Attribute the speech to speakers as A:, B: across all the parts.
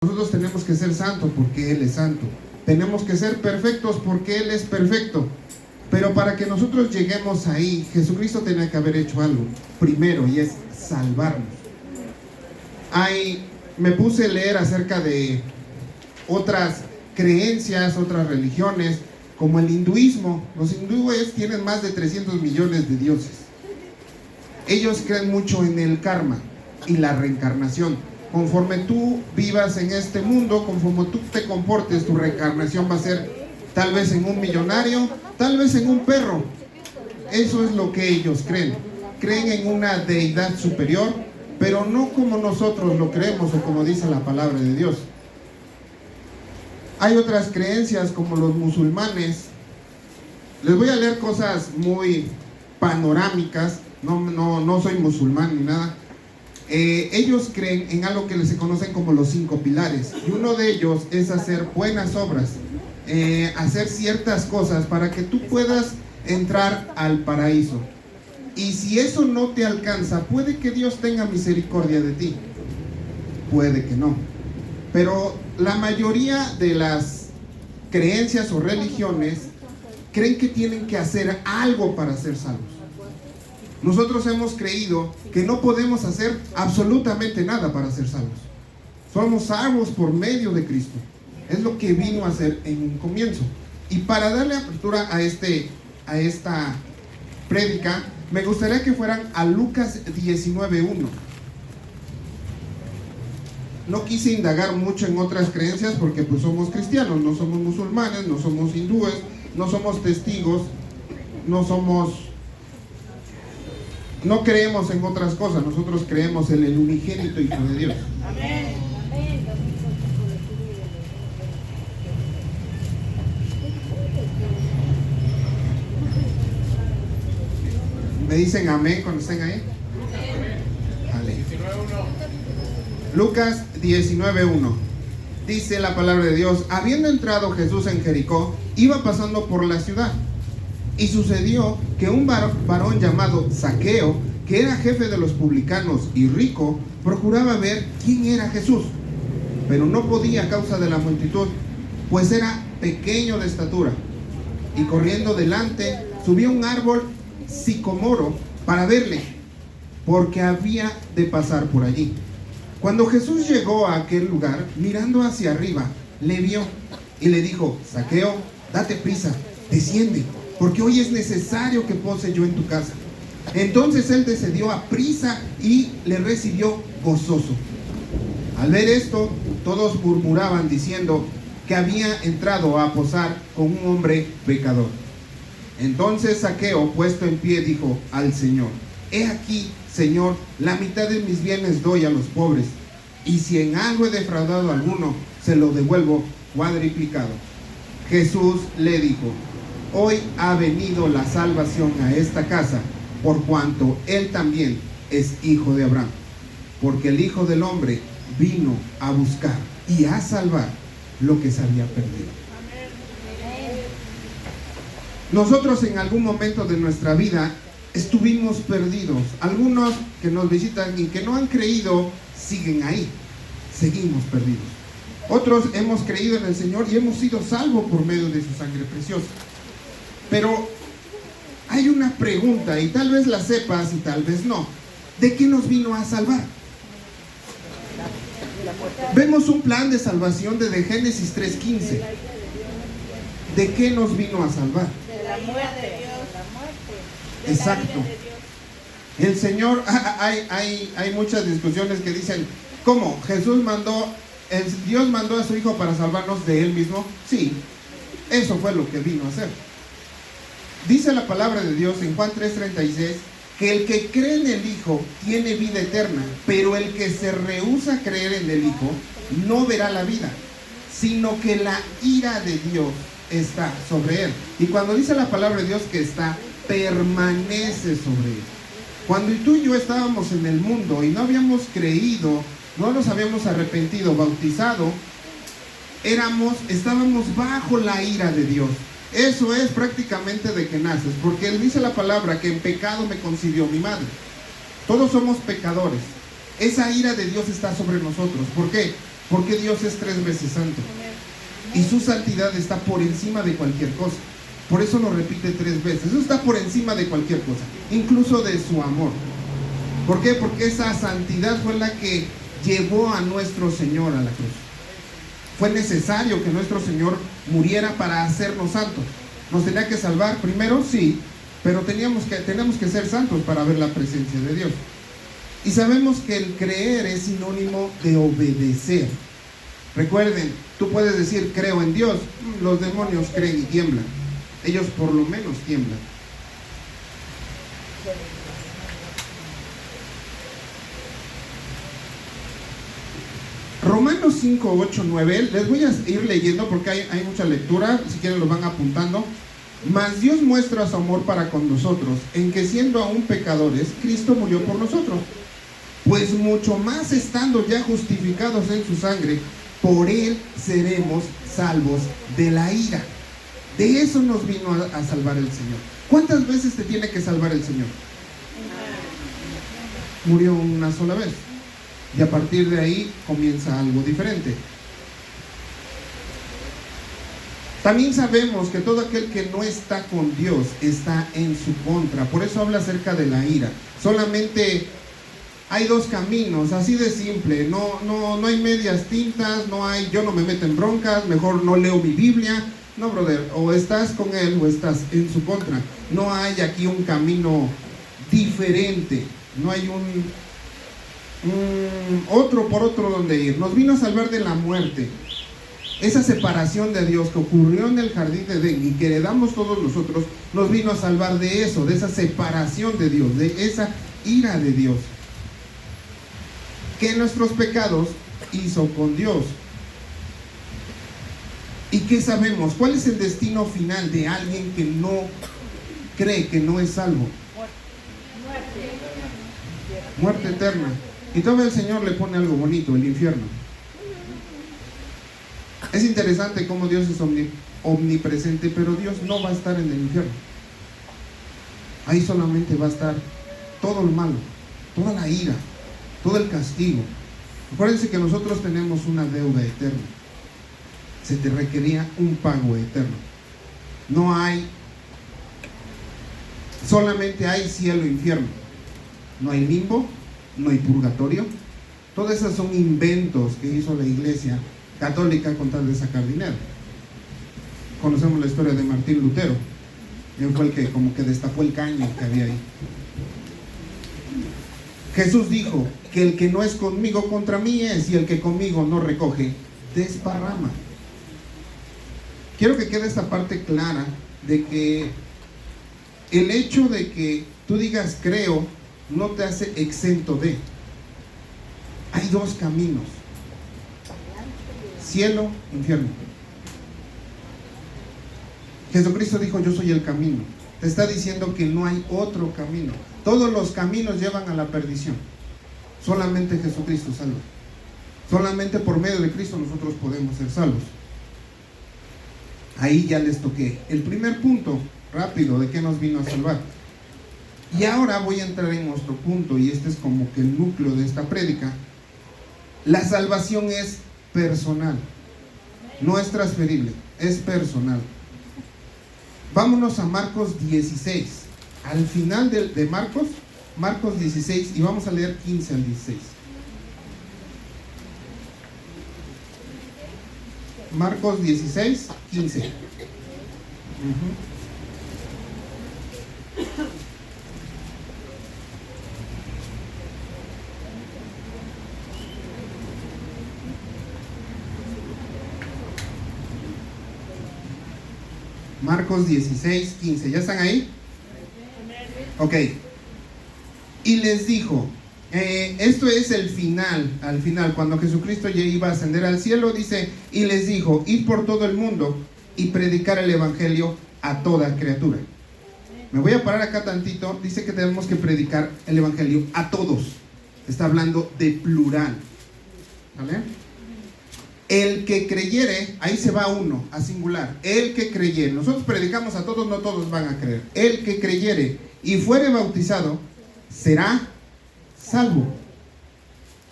A: Nosotros tenemos que ser santos porque Él es santo. Tenemos que ser perfectos porque Él es perfecto. Pero para que nosotros lleguemos ahí, Jesucristo tenía que haber hecho algo primero, y es salvarnos. Me puse a leer acerca de otras creencias, otras religiones, como el hinduismo. Los hindúes tienen más de 300 millones de dioses. Ellos creen mucho en el karma y la reencarnación. Conforme tú vivas en este mundo, conforme tú te comportes, tu reencarnación va a ser tal vez en un millonario, tal vez en un perro. Eso es lo que ellos creen. Creen en una deidad superior, pero no como nosotros lo creemos o como dice la palabra de Dios. Hay otras creencias como los musulmanes. Les voy a leer cosas muy panorámicas. No soy musulmán ni nada. Ellos creen en algo que se conocen como los 5 pilares, y uno de ellos es hacer buenas obras, hacer ciertas cosas para que tú puedas entrar al paraíso. Y si eso no te alcanza, puede que Dios tenga misericordia de ti, puede que no, pero la mayoría de las creencias o religiones creen que tienen que hacer algo para ser salvos. Nosotros hemos creído que no podemos hacer absolutamente nada para ser salvos. Somos salvos por medio de Cristo. Es lo que vino a hacer en un comienzo. Y para darle apertura a esta prédica, me gustaría que fueran a Lucas 19:1. No quise indagar mucho en otras creencias porque pues somos cristianos, no somos musulmanes, no somos hindúes, no somos testigos, no creemos en otras cosas. Nosotros creemos en el unigénito Hijo de Dios. Amén. ¿Me dicen amén cuando estén ahí? Amén. Lucas 19:1. Dice la palabra de Dios: habiendo entrado Jesús en Jericó, iba pasando por la ciudad. Y sucedió que un varón llamado Zaqueo, que era jefe de los publicanos y rico, procuraba ver quién era Jesús, pero no podía a causa de la multitud, pues era pequeño de estatura. Y corriendo delante, subió a un árbol sicomoro para verle, porque había de pasar por allí. Cuando Jesús llegó a aquel lugar, mirando hacia arriba, le vio y le dijo: Zaqueo, date prisa, desciende, porque hoy es necesario que pose yo en tu casa. Entonces él descendió a prisa y le recibió gozoso. Al ver esto, todos murmuraban diciendo que había entrado a posar con un hombre pecador. Entonces Zaqueo, puesto en pie, dijo al Señor: he aquí, Señor, la mitad de mis bienes doy a los pobres, y si en algo he defraudado a alguno, se lo devuelvo cuadriplicado. Jesús le dijo: hoy ha venido la salvación a esta casa, por cuanto él también es hijo de Abraham, porque el Hijo del Hombre vino a buscar y a salvar lo que se había perdido. Nosotros en algún momento de nuestra vida estuvimos perdidos. Algunos que nos visitan y que no han creído siguen ahí, seguimos perdidos. Otros hemos creído en el Señor y hemos sido salvos por medio de su sangre preciosa. Pero hay una pregunta, y tal vez la sepas y tal vez no. ¿De qué nos vino a salvar? Vemos un plan de salvación desde Génesis 3:15. ¿De qué nos vino a salvar?
B: De la muerte de Dios, la muerte.
A: Exacto. El Señor, hay muchas discusiones que dicen: ¿cómo? Dios mandó a su Hijo para salvarnos de Él mismo. Sí, eso fue lo que vino a hacer. Dice la palabra de Dios en Juan 3:36 que el que cree en el Hijo tiene vida eterna, pero el que se rehúsa a creer en el Hijo no verá la vida, sino que la ira de Dios está sobre él. Y cuando dice la palabra de Dios que está, permanece sobre él. Cuando tú y yo estábamos en el mundo y no habíamos creído, no nos habíamos arrepentido, bautizado, estábamos bajo la ira de Dios. Eso es prácticamente de que naces, porque él dice la palabra que en pecado me concibió mi madre. Todos somos pecadores. Esa ira de Dios está sobre nosotros. ¿Por qué? Porque Dios es 3 veces santo. Y su santidad está por encima de cualquier cosa. Por eso lo repite 3 veces. Eso está por encima de cualquier cosa, incluso de su amor. ¿Por qué? Porque esa santidad fue la que llevó a nuestro Señor a la cruz. Fue necesario que nuestro Señor muriera para hacernos santos. ¿Nos tenía que salvar primero? Sí, pero tenemos que ser santos para ver la presencia de Dios. Y sabemos que el creer es sinónimo de obedecer. Recuerden, tú puedes decir creo en Dios, los demonios creen y tiemblan. Ellos por lo menos tiemblan. Romanos 5, 8, 9, les voy a ir leyendo porque hay mucha lectura, si quieren lo van apuntando. Mas Dios muestra su amor para con nosotros, en que siendo aún pecadores, Cristo murió por nosotros. Pues mucho más estando ya justificados en su sangre, por Él seremos salvos de la ira. De eso nos vino a salvar el Señor. ¿Cuántas veces te tiene que salvar el Señor? Murió una sola vez. Y a partir de ahí comienza algo diferente. También sabemos que todo aquel que no está con Dios está en su contra. Por eso habla acerca de la ira. Solamente hay 2 caminos, así de simple. No hay medias tintas, yo no me meto en broncas, mejor no leo mi Biblia. No, brother, o estás con Él o estás en su contra. No hay aquí un camino diferente. No hay otro por otro donde ir. Nos vino a salvar de la muerte. Esa separación de Dios que ocurrió en el jardín de Edén y que heredamos todos nosotros, nos vino a salvar de eso, de esa separación de Dios, de esa ira de Dios que nuestros pecados hizo con Dios. ¿Y qué sabemos? ¿Cuál es el destino final de alguien que no cree, que no es salvo? Muerte eterna. Y todavía el Señor le pone algo bonito, el infierno. Es interesante cómo Dios es omnipresente, pero Dios no va a estar en el infierno. Ahí solamente va a estar todo el malo, toda la ira, todo el castigo. Acuérdense que nosotros tenemos una deuda eterna. Se te requería un pago eterno. No hay, solamente hay cielo e infierno. No hay limbo, no hay purgatorio. Todas esas son inventos que hizo la Iglesia Católica con tal de sacar dinero. Conocemos la historia de Martín Lutero. Él fue el que como que destapó el caño que había ahí. Jesús dijo que el que no es conmigo contra mí es, y el que conmigo no recoge, desparrama. Quiero que quede esta parte clara de que el hecho de que tú digas creo no te hace exento de. Hay 2 caminos: cielo, infierno. Jesucristo dijo: yo soy el camino. Te está diciendo que no hay otro camino. Todos los caminos llevan a la perdición. Solamente Jesucristo salva. Solamente por medio de Cristo nosotros podemos ser salvos. Ahí ya les toqué el primer punto rápido de qué nos vino a salvar. Y ahora voy a entrar en nuestro punto, y este es como que el núcleo de esta prédica. La salvación es personal, no es transferible, es personal. Vámonos a Marcos 16, al final de Marcos 16, y vamos a leer 15 al 16. Marcos 16, 15. Marcos 16, 15. ¿Ya están ahí? Ok. Y les dijo, esto es el final, al final, cuando Jesucristo ya iba a ascender al cielo, dice, y les dijo, id por todo el mundo y predicar el evangelio a toda criatura. Me voy a parar acá tantito. Dice que tenemos que predicar el evangelio a todos. Está hablando de plural, ¿vale? El que creyere, ahí se va uno, a singular. El que creyere, nosotros predicamos a todos, no todos van a creer. El que creyere y fuere bautizado será salvo,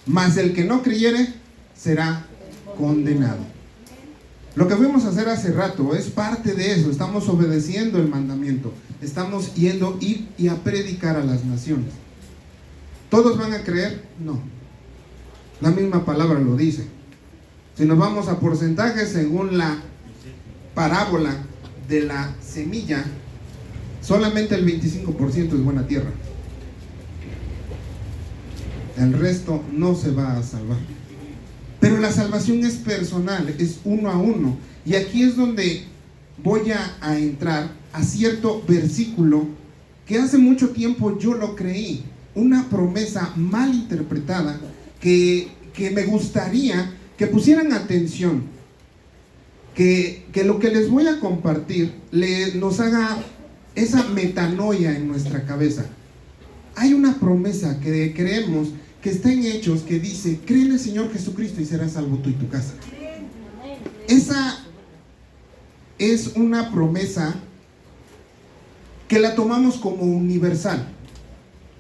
A: mas el que no creyere será condenado. Lo que fuimos a hacer hace rato es parte de eso. Estamos obedeciendo el mandamiento. Estamos yendo y a predicar a las naciones. ¿Todos van a creer? No. La misma palabra lo dice. Si nos vamos a porcentajes según la parábola de la semilla, solamente el 25% es buena tierra. El resto no se va a salvar. Pero la salvación es personal, es uno a uno. Y aquí es donde voy a entrar a cierto versículo que hace mucho tiempo yo lo creí. Una promesa mal interpretada que me gustaría que pusieran atención. Que lo que les voy a compartir nos haga esa metanoia en nuestra cabeza. Hay una promesa que creemos que está en Hechos que dice: cree en el Señor Jesucristo y serás salvo tú y tu casa. Esa es una promesa que la tomamos como universal.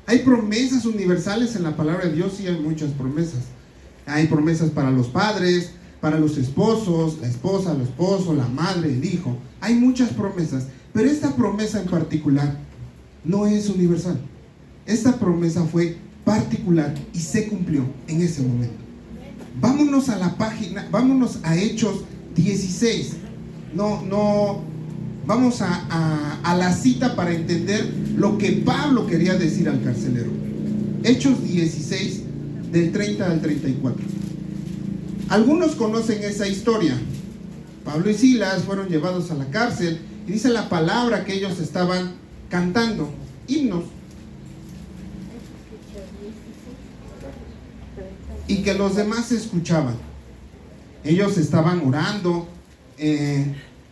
A: Hay promesas universales en la palabra de Dios, y hay muchas promesas. Hay promesas para los padres, para los esposos, la esposa, el esposo, la madre, el hijo. Hay muchas promesas, pero esta promesa en particular no es universal. Esta promesa fue particular y se cumplió en ese momento. Vámonos a la página, vámonos a Hechos 16. Vamos a la cita para entender lo que Pablo quería decir al carcelero. Hechos 16, del 30 al 34. Algunos conocen esa historia. Pablo y Silas fueron llevados a la cárcel y dice la palabra que ellos estaban cantando himnos y que los demás escuchaban. Ellos estaban orando.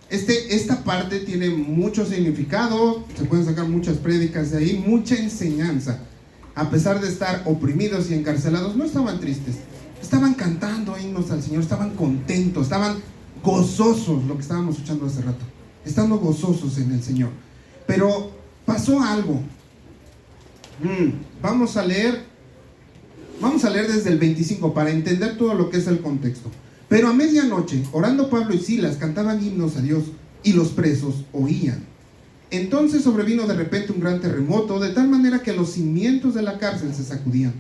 A: Esta parte tiene mucho significado, se pueden sacar muchas prédicas de ahí, mucha enseñanza. A pesar de estar oprimidos y encarcelados, no estaban tristes, estaban cantando himnos al Señor, estaban contentos, estaban gozosos, lo que estábamos escuchando hace rato, estando gozosos en el Señor. Pero pasó algo. Vamos a leer desde el 25 para entender todo lo que es el contexto. Pero a medianoche, orando Pablo y Silas, cantaban himnos a Dios, y los presos oían. Entonces sobrevino de repente un gran terremoto, de tal manera que los cimientos de la cárcel se sacudían,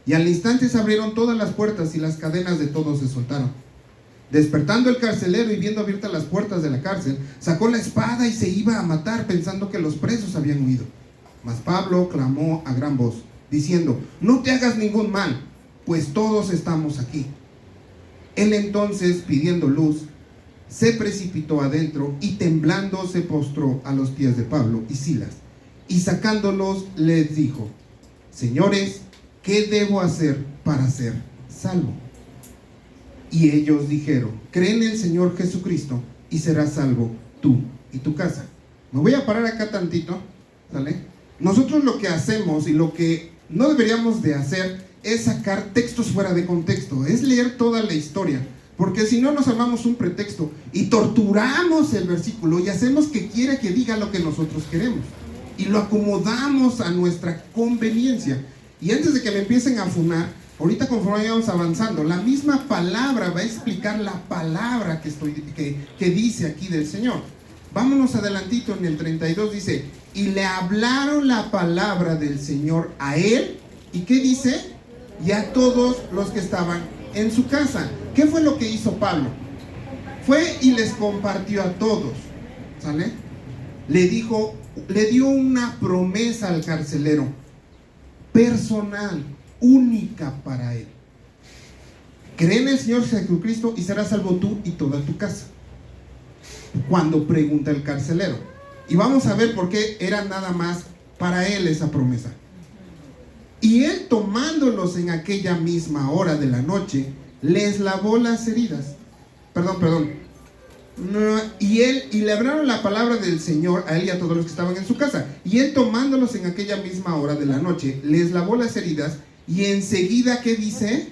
A: y al instante se abrieron todas las puertas y las cadenas de todos se soltaron. Despertando el carcelero y viendo abiertas las puertas de la cárcel, sacó la espada y se iba a matar, pensando que los presos habían huido. Mas Pablo clamó a gran voz, diciendo: no te hagas ningún mal, pues todos estamos aquí. Él entonces, pidiendo luz, se precipitó adentro y temblando se postró a los pies de Pablo y Silas, y sacándolos les dijo: señores, ¿qué debo hacer para ser salvo? Y ellos dijeron: cree en el Señor Jesucristo y serás salvo tú y tu casa. Me voy a parar acá tantito, ¿sale? Nosotros lo que hacemos y lo que no deberíamos de hacer es sacar textos fuera de contexto, es leer toda la historia, porque si no nos armamos un pretexto y torturamos el versículo y hacemos que quiera que diga lo que nosotros queremos y lo acomodamos a nuestra conveniencia. Y antes de que me empiecen a funar, ahorita conforme vamos avanzando, la misma palabra va a explicar la palabra que dice aquí del Señor. Vámonos adelantito en el 32, dice: y le hablaron la palabra del Señor a él, ¿y qué dice? Y a todos los que estaban en su casa. ¿Qué fue lo que hizo Pablo? Fue y les compartió a todos, ¿sale? Le dio una promesa al carcelero, personal, única para él. Cree en el Señor Jesucristo y serás salvo tú y toda tu casa. Cuando pregunta el carcelero, y vamos a ver por qué era nada más para él esa promesa. Y él, tomándolos en aquella misma hora de la noche, les lavó las heridas. Y le hablaron la palabra del Señor a él y a todos los que estaban en su casa. Y él, tomándolos en aquella misma hora de la noche, les lavó las heridas. Y enseguida, ¿qué dice?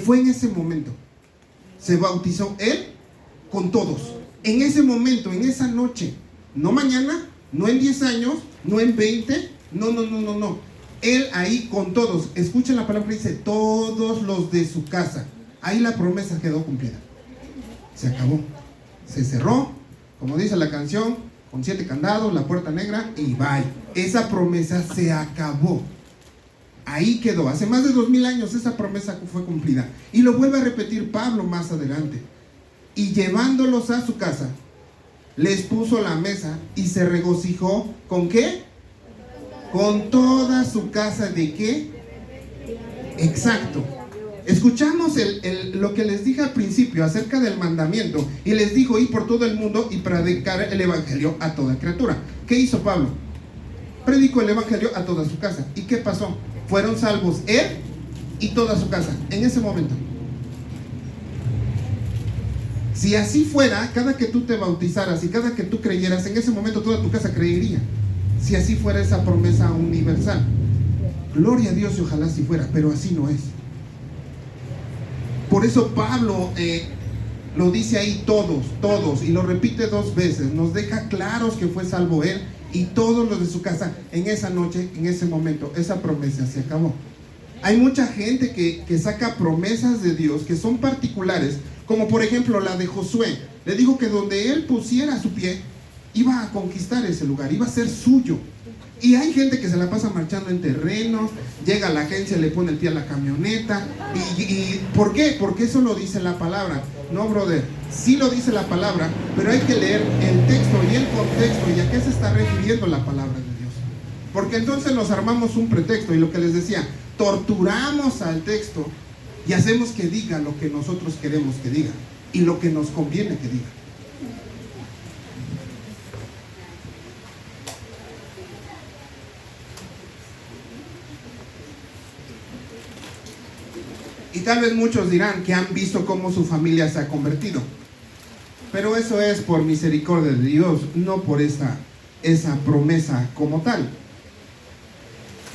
A: Fue en ese momento. Se bautizó él con todos. En ese momento, en esa noche. No mañana, no en 10 años, no en 20. No. Él ahí con todos, escuchen la palabra que dice, todos los de su casa. Ahí la promesa quedó cumplida. Se acabó. Se cerró, como dice la canción, con 7 candados, la puerta negra y bye. Esa promesa se acabó. Ahí quedó. Hace más de 2000 años esa promesa fue cumplida. Y lo vuelve a repetir Pablo más adelante. Y llevándolos a su casa, les puso la mesa y se regocijó. ¿Con qué? Con toda su casa. ¿De qué? Exacto. Escuchamos lo que les dije al principio acerca del mandamiento. Y les dijo, ir por todo el mundo y predicar el evangelio a toda criatura. ¿Qué hizo Pablo? Predicó el evangelio a toda su casa. ¿Y qué pasó? Fueron salvos él y toda su casa en ese momento. Si así fuera, cada que tú te bautizaras y cada que tú creyeras, en ese momento toda tu casa creería. Si así fuera esa promesa universal. Gloria a Dios y ojalá si fuera, pero así no es. Por eso Pablo lo dice ahí todos, y lo repite 2 veces. Nos deja claros que fue salvo él y todos los de su casa. En esa noche, en ese momento, esa promesa se acabó. Hay mucha gente que saca promesas de Dios que son particulares, como por ejemplo la de Josué. Le dijo que donde él pusiera su pie, iba a conquistar ese lugar, iba a ser suyo. Y hay gente que se la pasa marchando en terrenos, llega a la agencia, le pone el pie a la camioneta. ¿Y por qué? Porque eso lo dice la palabra. No, brother, sí lo dice la palabra, pero hay que leer el texto y el contexto y a qué se está refiriendo la palabra de Dios. Porque entonces nos armamos un pretexto y lo que les decía, torturamos al texto y hacemos que diga lo que nosotros queremos que diga y lo que nos conviene que diga. Y tal vez muchos dirán que han visto cómo su familia se ha convertido. Pero eso es por misericordia de Dios, no por esa promesa como tal.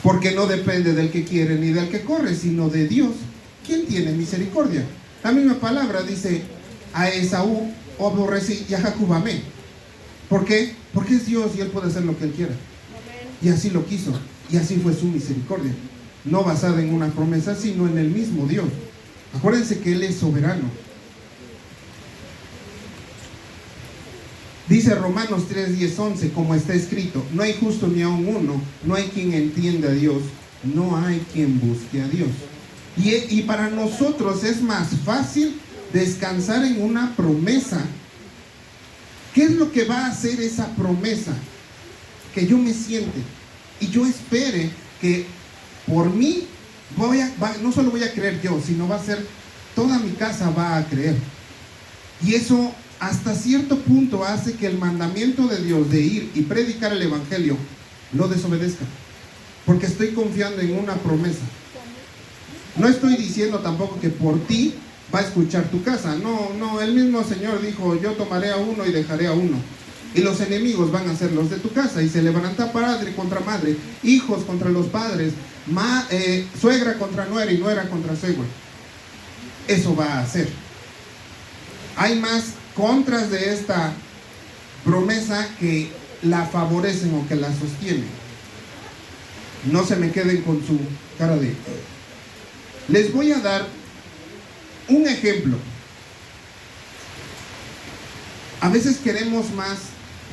A: Porque no depende del que quiere ni del que corre, sino de Dios. ¿Quién tiene misericordia? La misma palabra dice, a Esaú aborrecí y a Jacob amé. ¿Por qué? Porque es Dios y Él puede hacer lo que Él quiera. Y así lo quiso. Y así fue su misericordia. No basada en una promesa, sino en el mismo Dios. Acuérdense que Él es soberano. Dice Romanos 3, 10, 11, como está escrito, no hay justo ni aun uno, no hay quien entienda a Dios, no hay quien busque a Dios. Y para nosotros es más fácil descansar en una promesa. ¿Qué es lo que va a hacer esa promesa? Que yo me siente y yo espere que por mí no solo voy a creer yo, sino va a ser toda mi casa va a creer. Y eso hasta cierto punto hace que el mandamiento de Dios de ir y predicar el evangelio lo desobedezca, porque estoy confiando en una promesa. No estoy diciendo tampoco que por ti va a escuchar tu casa. No, el mismo Señor dijo, yo tomaré a uno y dejaré a uno. Y los enemigos van a ser los de tu casa. Y se levantará padre contra madre, hijos contra los padres, suegra contra nuera y nuera contra suegra. Eso va a hacer. Hay más contras de esta promesa que la favorecen o que la sostienen. No se me queden con su cara de... Les voy a dar un ejemplo. A veces queremos más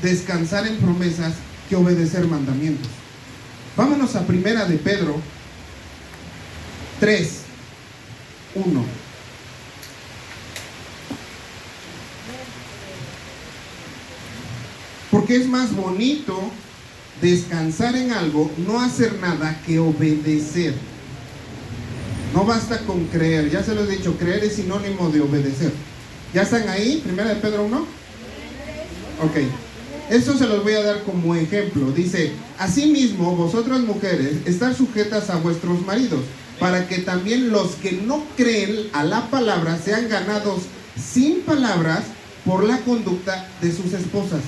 A: descansar en promesas que obedecer mandamientos. Vámonos a Primera de Pedro 3, 1. Porque es más bonito descansar en algo, no hacer nada, que obedecer. No basta con creer, ya se lo he dicho, creer es sinónimo de obedecer. ¿Ya están ahí? Primera de Pedro 1. Ok. Esto se los voy a dar como ejemplo. Dice, asimismo, vosotras mujeres, estar sujetas a vuestros maridos, para que también los que no creen a la palabra sean ganados sin palabras por la conducta de sus esposas.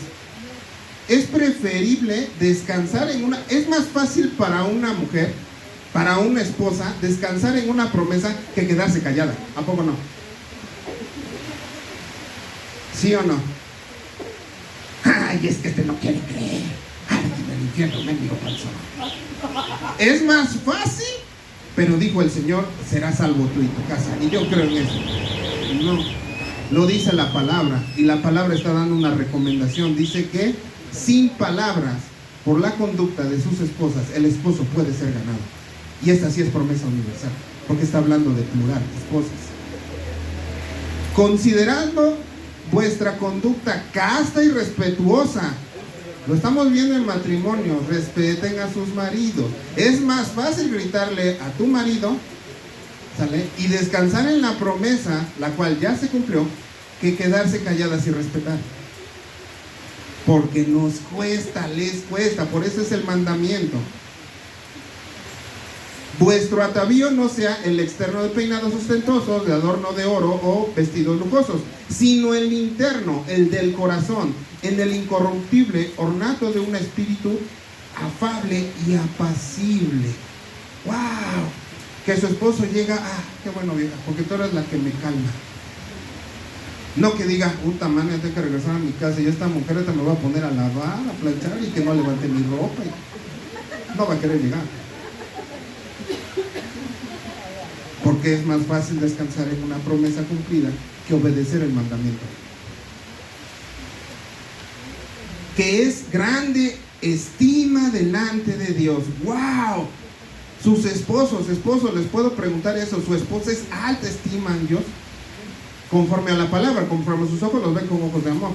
A: Es preferible descansar en una... Es más fácil para una mujer, para una esposa, descansar en una promesa que quedarse callada. ¿A poco no? ¿Sí o no? Ay, es que no quiere creer. Ay, el infierno, mendigo falso. Es más fácil, pero dijo el Señor, serás salvo tú y tu casa. Y yo creo en eso. No, lo dice la palabra, y la palabra está dando una recomendación. Dice que sin palabras, por la conducta de sus esposas, el esposo puede ser ganado. Y esta sí es promesa universal, porque está hablando de plural, esposas. Considerando vuestra conducta casta y respetuosa. Lo estamos viendo en matrimonio. Respeten a sus maridos. Es más fácil gritarle a tu marido, ¿sale?, y descansar en la promesa, la cual ya se cumplió, que quedarse calladas y respetar. Porque nos cuesta, les cuesta. Por eso es el mandamiento. Vuestro atavío no sea el externo de peinados ostentosos, de adorno de oro o vestidos lujosos, sino el interno, el del corazón, en el incorruptible ornato de un espíritu afable y apacible. ¡Wow! Que su esposo llega, qué bueno, vieja, porque tú eres la que me calma. No que diga, puta man, tengo que regresar a mi casa y esta mujer esta me va a poner a lavar, a planchar y que no levante mi ropa. No va a querer llegar. Porque es más fácil descansar en una promesa cumplida que obedecer el mandamiento. Que es grande estima delante de Dios. ¡Wow! Sus esposos, les puedo preguntar eso. ¿Su esposa es alta estima en Dios? Conforme a la palabra, conforme a sus ojos, los ven con ojos de amor.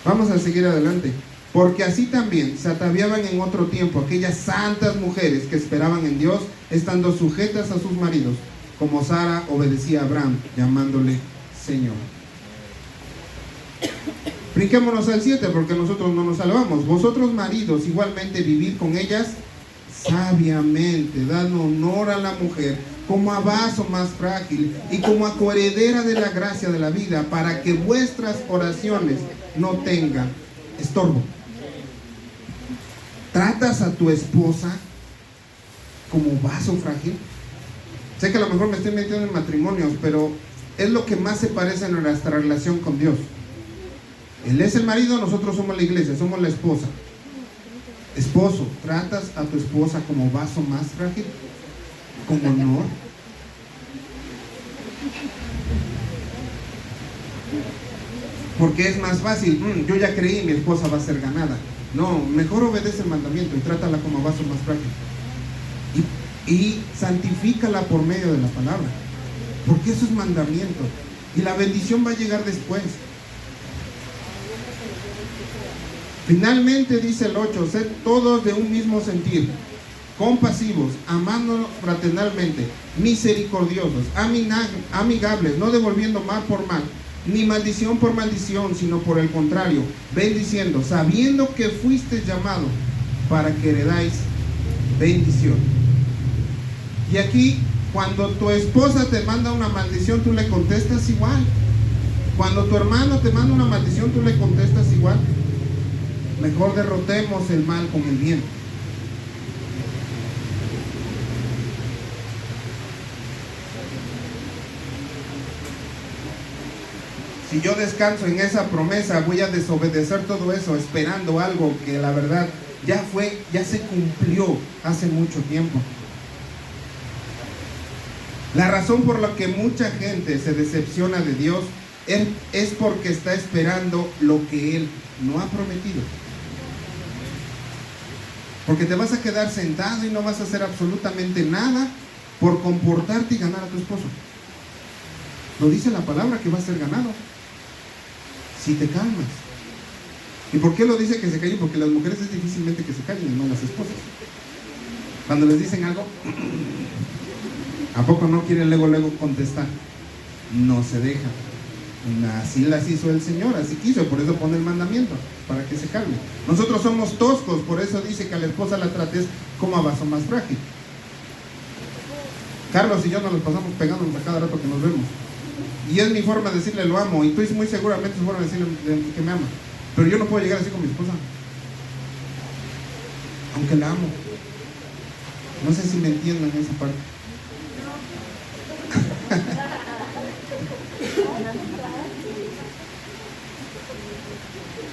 A: Vamos a seguir adelante. Porque así también se ataviaban en otro tiempo aquellas santas mujeres que esperaban en Dios, estando sujetas a sus maridos, como Sara obedecía a Abraham, llamándole Señor. Brinquémonos al 7, porque nosotros no nos salvamos. Vosotros maridos, igualmente vivid con ellas sabiamente, dando honor a la mujer como a vaso más frágil y como a coheredera de la gracia de la vida, para que vuestras oraciones no tengan estorbo. ¿Tratas a tu esposa como vaso frágil? Sé que a lo mejor me estoy metiendo en matrimonios, pero es lo que más se parece en nuestra relación con Dios. Él es el marido, nosotros somos la iglesia, somos la esposa. Esposo, ¿tratas a tu esposa como vaso más frágil? ¿Con honor? Porque es más fácil, yo ya creí, mi esposa va a ser ganada. No, mejor obedece el mandamiento y trátala como vaso más frágil. Y santifícala por medio de la palabra. Porque eso es mandamiento. Y la bendición va a llegar después. Finalmente dice el 8, sed todos de un mismo sentir, compasivos, amándonos fraternalmente, misericordiosos, amigables, no devolviendo mal por mal, ni maldición por maldición, sino por el contrario, bendiciendo, sabiendo que fuiste llamado para que heredáis bendición. Y aquí, cuando tu esposa te manda una maldición, tú le contestas igual. Cuando tu hermano te manda una maldición, tú le contestas igual. Mejor derrotemos el mal con el bien. Si yo descanso en esa promesa, voy a desobedecer todo eso esperando algo que la verdad ya se cumplió hace mucho tiempo. La razón por la que mucha gente se decepciona de Dios es porque está esperando lo que Él no ha prometido. Porque te vas a quedar sentado y no vas a hacer absolutamente nada por comportarte y ganar a tu esposo. Lo dice la palabra que va a ser ganado si te calmas. ¿Y por qué lo dice que se callen? Porque las mujeres es difícilmente que se callen, y no las esposas. Cuando les dicen algo, ¿a poco no quieren luego contestar? No se deja. Así las hizo el Señor, así quiso, por eso pone el mandamiento, para que se calme. Nosotros somos toscos, por eso dice que a la esposa la trates como a vaso más frágil. Carlos y yo nos los pasamos pegándonos a cada rato que nos vemos. Y es mi forma de decirle lo amo, y tú muy seguramente es su forma de decirle que me ama. Pero yo no puedo llegar así con mi esposa, aunque la amo. No sé si me entienden en esa parte.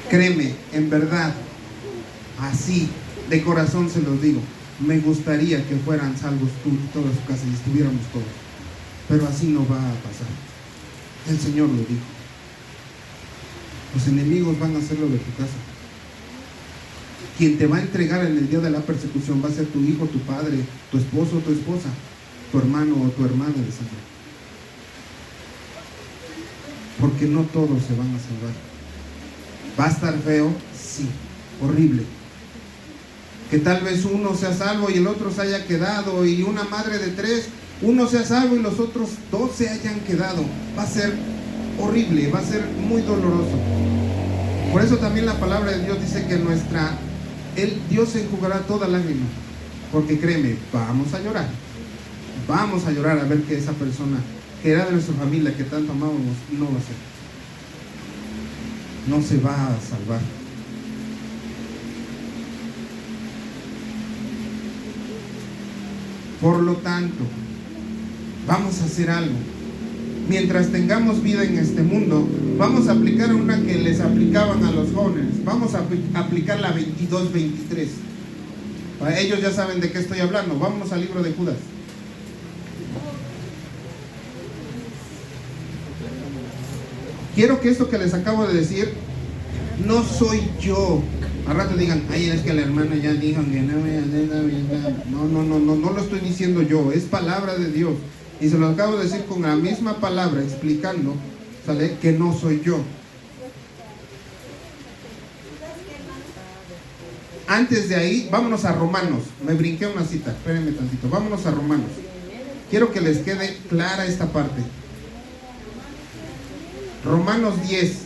A: Créeme, en verdad, así, De corazón se los digo, me gustaría que fueran salvos tú y toda su casa y estuviéramos todos, pero así no va a pasar. El Señor lo dijo. Los enemigos van a hacerlo de tu casa. Quien te va a entregar en el día de la persecución va a ser tu hijo, tu padre, tu esposo o tu esposa, tu hermano o tu hermana de sangre. Porque no todos se van a salvar. ¿Va a estar feo? Sí, horrible. Que tal vez uno sea salvo y el otro se haya quedado, y una madre de 3, uno sea salvo y los otros 2 se hayan quedado. Va a ser horrible, va a ser muy doloroso. Por eso también la palabra de Dios dice que Dios enjugará toda lágrima. Porque créeme, vamos a llorar. Vamos a llorar a ver que esa persona que era de nuestra familia, que tanto amábamos, no va a ser. No se va a salvar. Por lo tanto, vamos a hacer algo. Mientras tengamos vida en este mundo, vamos a aplicar una que les aplicaban a los jóvenes. Vamos a aplicar la 22-23. Ellos ya saben de qué estoy hablando. Vamos al libro de Judas. Quiero que esto que les acabo de decir, no soy yo. Al rato digan, ay, es que la hermana ya dijo que no lo estoy diciendo yo, es palabra de Dios. Y se lo acabo de decir con la misma palabra, explicando, ¿sale? Que no soy yo. Antes de ahí, vámonos a Romanos. Me brinqué una cita, espérenme tantito. Vámonos a Romanos. Quiero que les quede clara esta parte. Romanos 10.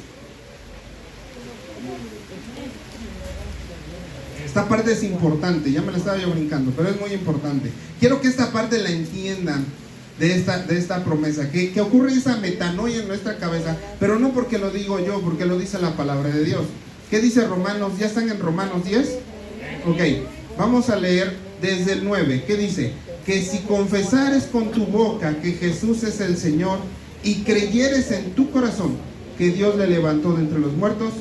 A: Esta parte es importante, ya me la estaba yo brincando, pero es muy importante. Quiero que esta parte la entiendan de esta promesa, que ocurre esa metanoia en nuestra cabeza, pero no porque lo digo yo, porque lo dice la palabra de Dios. ¿Qué dice Romanos? ¿Ya están en Romanos 10? Ok, vamos a leer desde el 9. ¿Qué dice? Que si confesares con tu boca que Jesús es el Señor y creyeres en tu corazón que Dios le levantó de entre los muertos.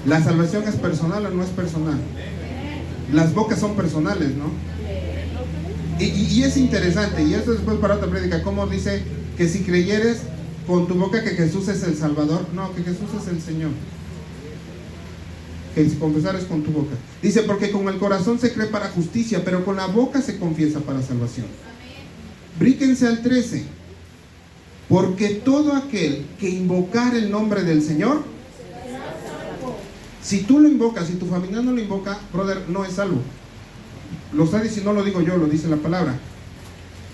A: ¿La salvación es personal o no es personal? Las bocas son personales, ¿no? Y es interesante, y esto después para otra prédica, cómo dice que si creyeres con tu boca que Jesús es el Salvador, no, que Jesús es el Señor. Que si confesares con tu boca. Dice, porque con el corazón se cree para justicia, pero con la boca se confiesa para salvación. Bríquense al 13. Porque todo aquel que invocar el nombre del Señor, si tú lo invocas, si tu familia no lo invoca, brother, no es salvo. Lo está diciendo, no lo digo yo, lo dice la palabra.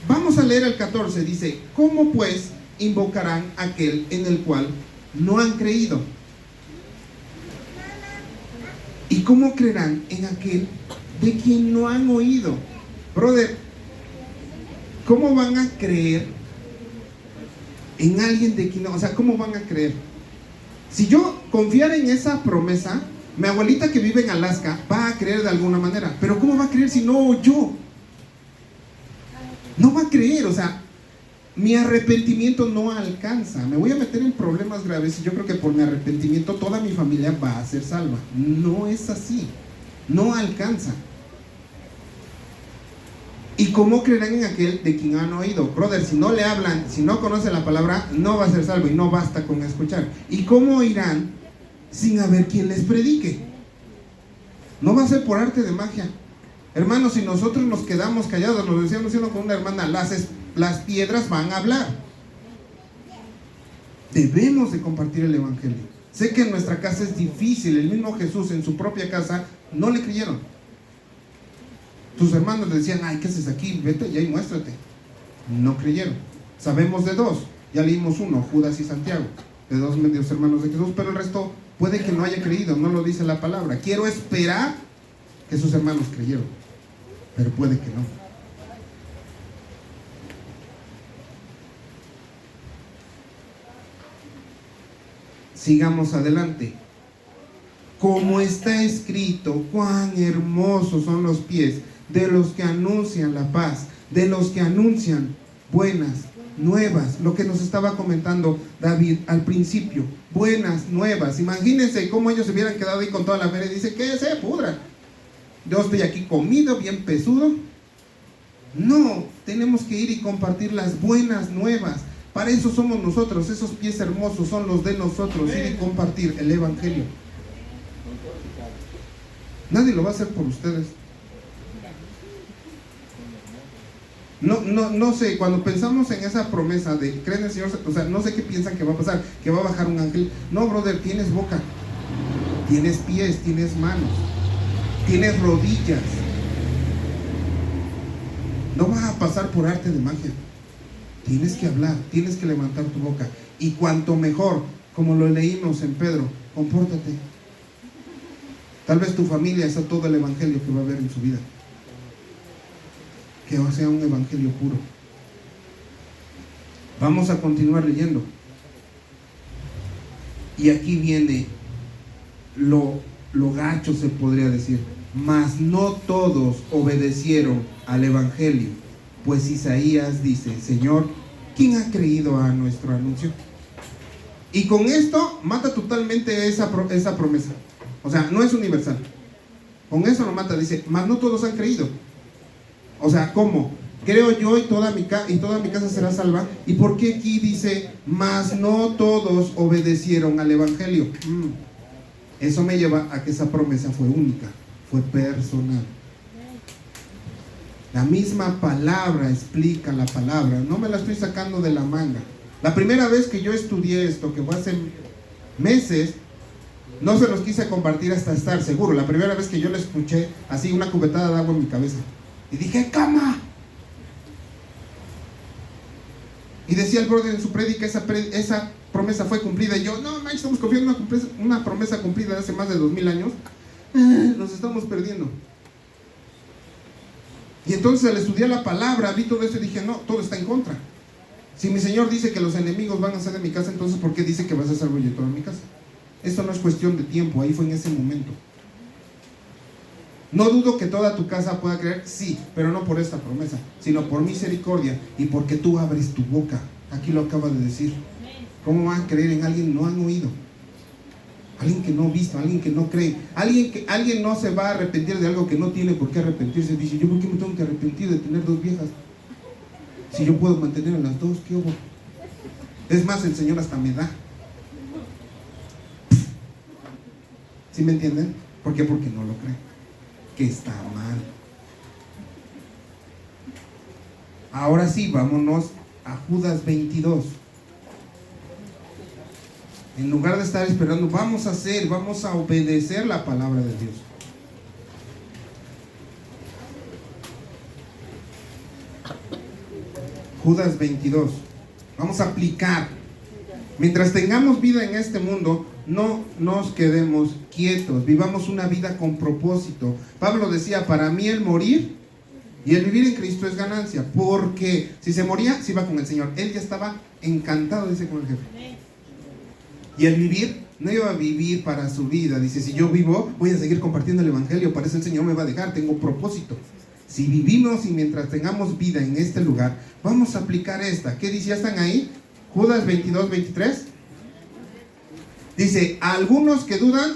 A: Vamos a leer el 14, dice, ¿cómo pues invocarán aquel en el cual no han creído? ¿Y cómo creerán en aquel de quien no han oído? Brother, ¿cómo van a creer en alguien de quien no? O sea, ¿cómo van a creer? Si yo confiara en esa promesa, mi abuelita que vive en Alaska va a creer de alguna manera. Pero ¿cómo va a creer si no yo? No va a creer, o sea, mi arrepentimiento no alcanza. Me voy a meter en problemas graves y yo creo que por mi arrepentimiento toda mi familia va a ser salva. No es así, no alcanza. ¿Y cómo creerán en aquel de quien han oído? Brother, si no le hablan, si no conocen la palabra, no va a ser salvo y no basta con escuchar. ¿Y cómo oirán sin haber quien les predique? No va a ser por arte de magia. Hermanos, si nosotros nos quedamos callados, nos decíamos con una hermana, las piedras van a hablar. Debemos de compartir el evangelio. Sé que en nuestra casa es difícil. El mismo Jesús en su propia casa no le creyeron. Tus hermanos le decían, ay, ¿qué haces aquí? Vete ya y muéstrate. No creyeron. Sabemos de 2, ya leímos 1, Judas y Santiago, de 2 medios hermanos de Jesús, pero el resto puede que no haya creído, no lo dice la palabra. Quiero esperar que sus hermanos creyeron, pero puede que no. Sigamos adelante. Como está escrito, cuán hermosos son los pies de los que anuncian la paz, de los que anuncian buenas nuevas, lo que nos estaba comentando David al principio, buenas nuevas. Imagínense cómo ellos se hubieran quedado ahí con toda la feria y dice, que se pudra, yo estoy aquí comido, bien pesudo. No, tenemos que ir y compartir las buenas nuevas. Para eso somos nosotros, esos pies hermosos son los de nosotros, ir y compartir el evangelio. Nadie lo va a hacer por ustedes. No sé, cuando pensamos en esa promesa de creer en el Señor, o sea, no sé qué piensan que va a pasar, que va a bajar un ángel. No, brother, tienes boca, tienes pies, tienes manos, tienes rodillas. No vas a pasar por arte de magia. Tienes que hablar, tienes que levantar tu boca. Y cuanto mejor, como lo leímos en Pedro, compórtate. Tal vez tu familia sea todo el evangelio que va a haber en su vida. Que sea un evangelio puro. Vamos a continuar leyendo. Y aquí viene lo gacho, se podría decir. Mas no todos obedecieron al evangelio, pues Isaías dice, Señor, ¿quién ha creído a nuestro anuncio? Y con esto mata totalmente esa promesa. O sea, no es universal. Con eso lo mata, dice, mas no todos han creído. O sea, ¿cómo? Creo yo y toda mi casa será salva. ¿Y por qué aquí dice, mas no todos obedecieron al evangelio? Eso me lleva a que esa promesa fue única, fue personal. La misma palabra explica la palabra, no me la estoy sacando de la manga. La primera vez que yo estudié esto, que fue hace meses, no se los quise compartir hasta estar seguro. La primera vez que yo lo escuché, así una cubetada de agua en mi cabeza. Y dije, ¡cama! Y decía el brother en su prédica, esa promesa fue cumplida. Y yo, no, man, estamos confiando en una promesa cumplida de hace más de 2000 años. Nos estamos perdiendo. Y entonces al estudiar la palabra, vi todo eso y dije, no, todo está en contra. Si mi Señor dice que los enemigos van a ser de mi casa, entonces ¿por qué dice que vas a ser salvo yo toda mi casa? Esto no es cuestión de tiempo, ahí fue en ese momento. No dudo que toda tu casa pueda creer, sí, pero no por esta promesa, sino por misericordia y porque tú abres tu boca. Aquí lo acaba de decir. ¿Cómo van a creer en alguien que no han oído? Alguien que no ha visto, alguien que no cree. Alguien no se va a arrepentir de algo que no tiene por qué arrepentirse. Dice, ¿yo por qué me tengo que arrepentir de tener 2 viejas? Si yo puedo mantener a las 2, ¿qué hubo? Es más, el Señor hasta me da. ¿Sí me entienden? ¿Por qué? Porque no lo creen. Que está mal. Ahora sí, vámonos a Judas 22. En lugar de estar esperando, vamos a obedecer la palabra de Dios. Judas 22. Vamos a aplicar. Mientras tengamos vida en este mundo, no nos quedemos quietos. Vivamos una vida con propósito. Pablo decía, para mí el morir y el vivir en Cristo es ganancia. Porque si se moría, se iba con el Señor. Él ya estaba encantado, dice, con el jefe. Y el vivir, no iba a vivir para su vida. Dice, si yo vivo, voy a seguir compartiendo el evangelio. Para eso el Señor me va a dejar, tengo propósito. Si vivimos y mientras tengamos vida en este lugar, vamos a aplicar esta. ¿Qué dice? ¿Ya están ahí? Judas 22, 23. Dice, a algunos que dudan,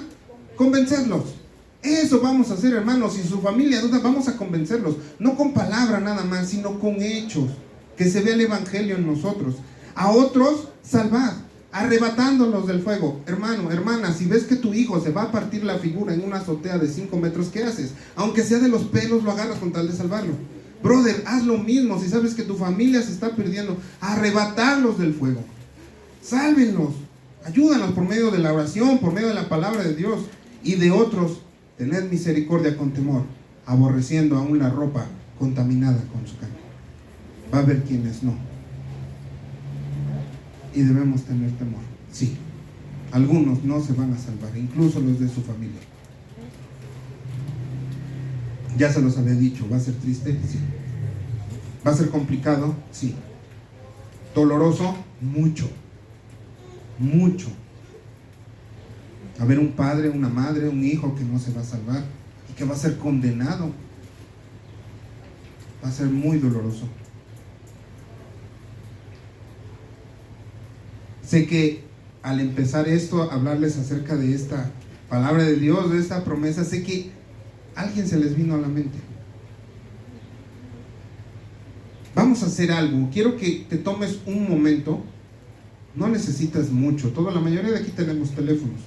A: convencerlos. Eso vamos a hacer, hermanos. Si su familia duda, vamos a convencerlos. No con palabra nada más, sino con hechos. Que se vea el evangelio en nosotros. A otros, salvad, arrebatándolos del fuego. Hermano, hermana, si ves que tu hijo se va a partir la figura en una azotea de 5 metros, ¿qué haces? Aunque sea de los pelos, lo agarras con tal de salvarlo. Brother, haz lo mismo. Si sabes que tu familia se está perdiendo, arrebatarlos del fuego. Sálvenlos, ayúdanos por medio de la oración, por medio de la palabra de Dios. Y de otros, tened misericordia con temor, aborreciendo aún la ropa contaminada con su carne. Va a haber quienes no. Y debemos tener temor. Sí, algunos no se van a salvar, incluso los de su familia. Ya se los había dicho, ¿va a ser triste? Sí. ¿Va a ser complicado? Sí. ¿Doloroso? Mucho. Mucho. A ver, un padre, una madre, un hijo que no se va a salvar y que va a ser condenado. Va a ser muy doloroso. Sé que al empezar esto, hablarles acerca de esta palabra de Dios, de esta promesa, sé que a alguien se les vino a la mente. Vamos a hacer algo. Quiero que te tomes un momento. No necesitas mucho. La mayoría de aquí tenemos teléfonos.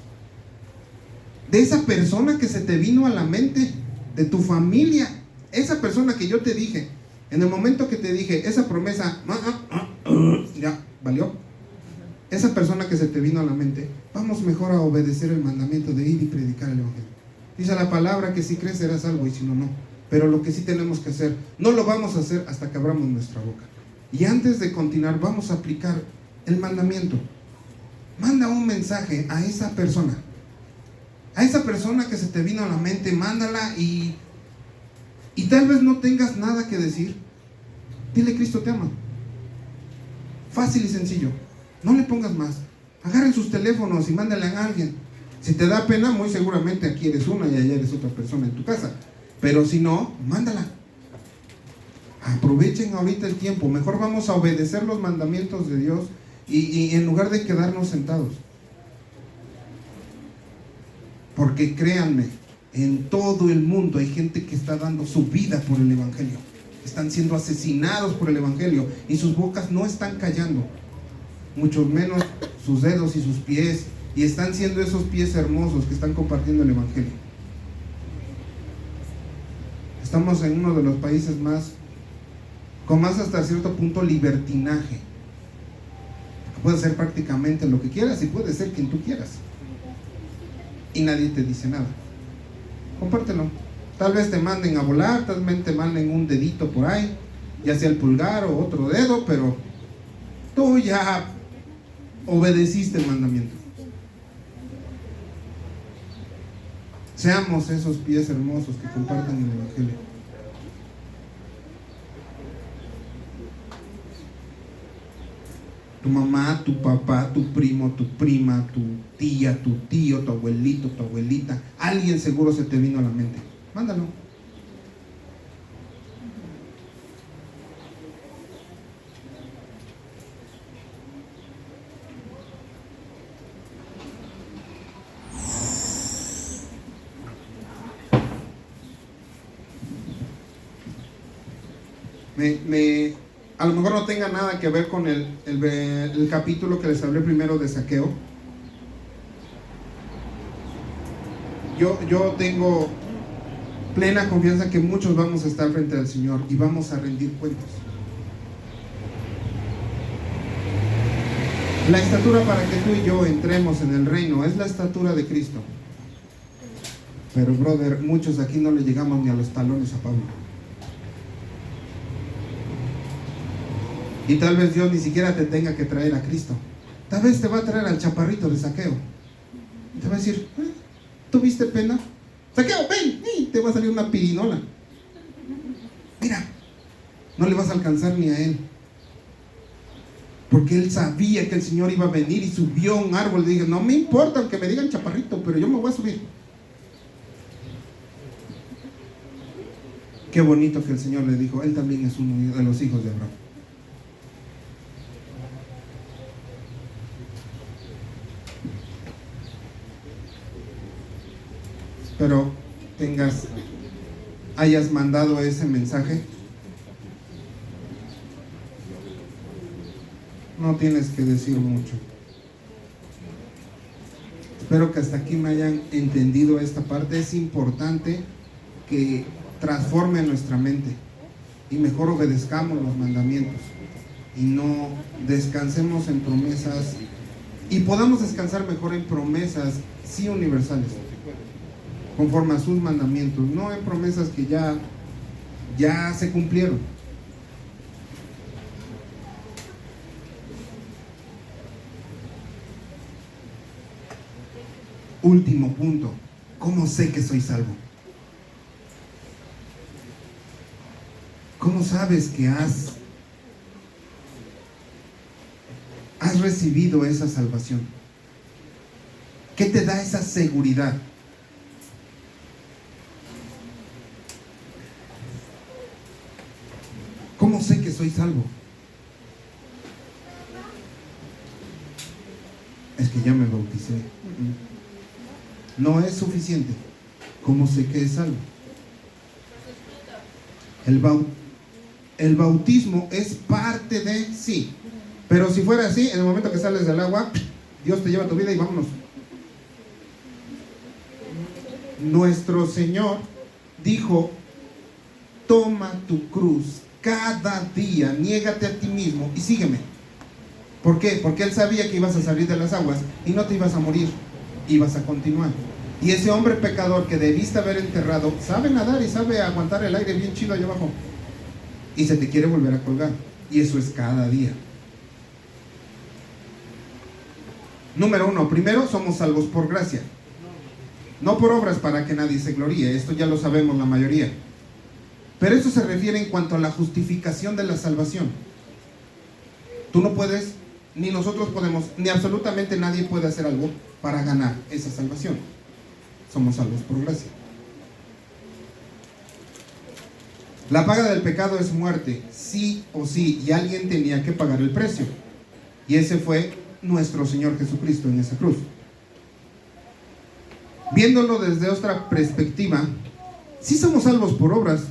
A: De esa persona que se te vino a la mente, de tu familia, esa persona que yo te dije, en el momento que te dije, esa promesa, ya, ¿valió? Esa persona que se te vino a la mente, vamos mejor a obedecer el mandamiento de ir y predicar el evangelio. Dice la palabra que si crees serás salvo y si no, no. Pero lo que sí tenemos que hacer, no lo vamos a hacer hasta que abramos nuestra boca. Y antes de continuar, vamos a aplicar el mandamiento. Manda un mensaje a esa persona. A esa persona que se te vino a la mente, mándala y tal vez no tengas nada que decir. Dile, Cristo te ama. Fácil y sencillo. No le pongas más. Agarren sus teléfonos y mándale a alguien. Si te da pena, muy seguramente aquí eres una y allá eres otra persona en tu casa. Pero si no, mándala. Aprovechen ahorita el tiempo. Mejor vamos a obedecer los mandamientos de Dios y en lugar de quedarnos sentados. Porque créanme, en todo el mundo hay gente que está dando su vida por el evangelio. Están siendo asesinados por el evangelio y sus bocas no están callando, mucho menos sus dedos y sus pies, y están siendo esos pies hermosos que están compartiendo el evangelio. Estamos en uno de los países con más hasta cierto punto libertinaje. Puedes hacer prácticamente lo que quieras y puedes ser quien tú quieras y nadie te dice nada. Compártelo. Tal vez te manden a volar, tal vez te manden un dedito por ahí, ya sea el pulgar o otro dedo, pero tú ya obedeciste el mandamiento. Seamos esos pies hermosos que compartan el evangelio. Tu mamá, tu papá, tu primo, tu prima, tu tía, tu tío, tu abuelito, tu abuelita, alguien seguro se te vino a la mente. Mándalo. A lo mejor no tenga nada que ver con el capítulo que les hablé primero de Zaqueo. Yo tengo plena confianza que muchos vamos a estar frente al Señor y vamos a rendir cuentas. La estatura para que tú y yo entremos en el reino es la estatura de Cristo. Pero brother, muchos aquí no le llegamos ni a los talones a Pablo. Y tal vez Dios ni siquiera te tenga que traer a Cristo. Tal vez te va a traer al chaparrito de Zaqueo. Y te va a decir, ¿tuviste pena? Zaqueo, ven, y te va a salir una pirinola. Mira, no le vas a alcanzar ni a él. Porque él sabía que el Señor iba a venir y subió a un árbol. Le dije, no me importa aunque me digan chaparrito, pero yo me voy a subir. Qué bonito que el Señor le dijo, él también es uno de los hijos de Abraham. Pero hayas mandado ese mensaje. No tienes que decir mucho. Espero que hasta aquí me hayan entendido esta parte. Es importante que transforme nuestra mente y mejor obedezcamos los mandamientos y no descansemos en promesas, y podamos descansar mejor en promesas sí universales, conforme a sus mandamientos, no en promesas que ya se cumplieron. Último punto, ¿cómo sé que soy salvo? ¿Cómo sabes que has recibido esa salvación? ¿Qué te da esa seguridad? ¿Cómo sé que soy salvo? que ya me bauticé. No es suficiente. ¿Cómo sé que es salvo? El bautismo es parte de, sí. Pero si fuera así, en el momento que sales del agua, Dios te lleva tu vida y vámonos. Nuestro Señor dijo: toma tu cruz cada día, niégate a ti mismo y sígueme. ¿Por qué? Porque Él sabía que ibas a salir de las aguas y no te ibas a morir, ibas a continuar. Y ese hombre pecador que debiste haber enterrado sabe nadar y sabe aguantar el aire bien chido allá abajo, y se te quiere volver a colgar, y eso es cada día. Número 1, primero somos salvos por gracia, no por obras para que nadie se gloríe. Esto ya lo sabemos la mayoría, pero eso se refiere en cuanto a la justificación de la salvación. Tú no puedes, ni nosotros podemos, ni absolutamente nadie puede hacer algo para ganar esa salvación. Somos salvos por gracia. La paga del pecado es muerte, sí o sí, y alguien tenía que pagar el precio, y ese fue nuestro Señor Jesucristo en esa cruz. Viéndolo desde otra perspectiva, sí somos salvos por obras,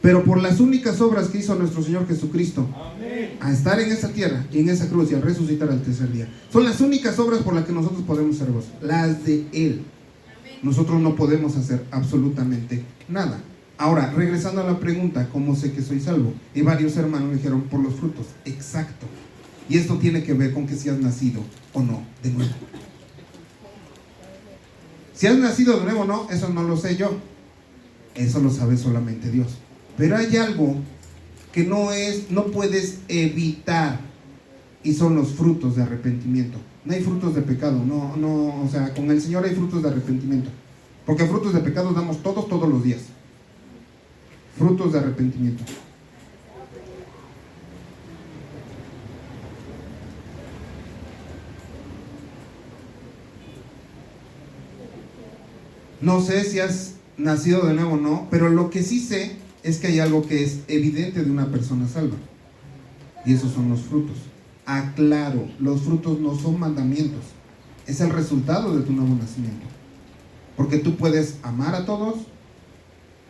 A: pero por las únicas obras que hizo nuestro Señor Jesucristo. Amén. A estar en esa tierra y en esa cruz y a resucitar al tercer día. Son las únicas obras por las que nosotros podemos ser salvos, las de Él. Nosotros no podemos hacer absolutamente nada. Ahora, regresando a la pregunta, ¿cómo sé que soy salvo? Y varios hermanos me dijeron: por los frutos. Exacto. Y esto tiene que ver con que si has nacido o no de nuevo. Si has nacido de nuevo o no, eso no lo sé yo. Eso lo sabe solamente Dios. Pero hay algo que no puedes evitar, y son los frutos de arrepentimiento. No hay frutos de pecado, o sea, con el Señor hay frutos de arrepentimiento. Porque frutos de pecado damos todos los días. Frutos de arrepentimiento. No sé si has nacido de nuevo o no, pero lo que sí sé es que hay algo que es evidente de una persona salva, y esos son los frutos. Aclaro, los frutos no son mandamientos, es el resultado de tu nuevo nacimiento. Porque tú puedes amar a todos,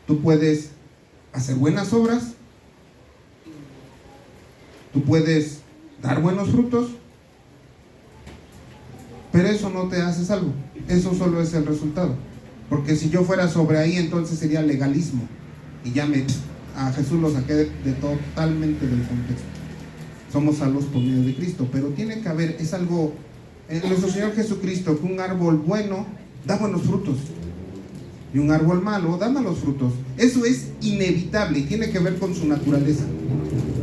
A: tú puedes hacer buenas obras, tú puedes dar buenos frutos, pero eso no te hace salvo. Eso solo es el resultado. Porque si yo fuera sobre ahí, entonces sería legalismo, y ya a Jesús lo saqué totalmente del contexto. Somos salvos por medio de Cristo, pero tiene que haber, es algo en nuestro Señor Jesucristo, que un árbol bueno da buenos frutos y un árbol malo da malos frutos. Eso es inevitable y tiene que ver con su naturaleza.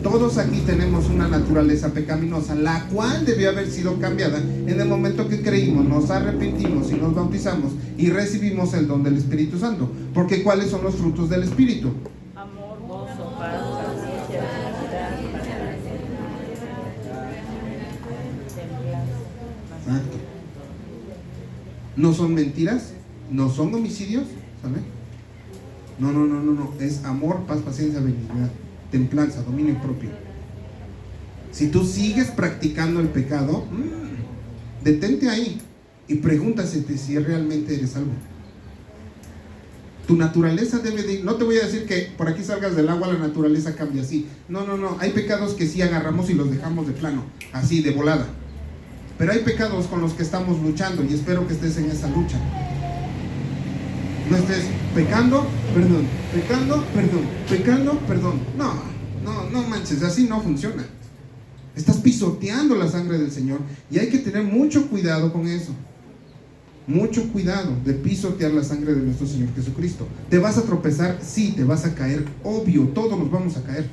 A: Todos aquí tenemos una naturaleza pecaminosa, la cual debió haber sido cambiada en el momento que creímos, nos arrepentimos y nos bautizamos y recibimos el don del Espíritu Santo. Porque ¿cuáles son los frutos del Espíritu?
B: Amor, gozo, paz, paciencia, benignidad, templanza.
A: Exacto. No son mentiras, no son homicidios, ¿sabe? No, es amor, paz, paciencia, benignidad, templanza, dominio propio. Si tú sigues practicando el pecado, detente ahí y pregúntate si realmente eres salvo. Tu naturaleza debe de ir. No te voy a decir que por aquí salgas del agua la naturaleza cambia así. No, hay pecados que sí agarramos y los dejamos de plano, así de volada. Pero hay pecados con los que estamos luchando, y espero que estés en esa lucha. No estés pecando, perdón, pecando, perdón, pecando, perdón. No manches, así no funciona. Estás pisoteando la sangre del Señor, y hay que tener mucho cuidado con eso. Mucho cuidado de pisotear la sangre de nuestro Señor Jesucristo. ¿Te vas a tropezar? Sí, te vas a caer, obvio, todos nos vamos a caer.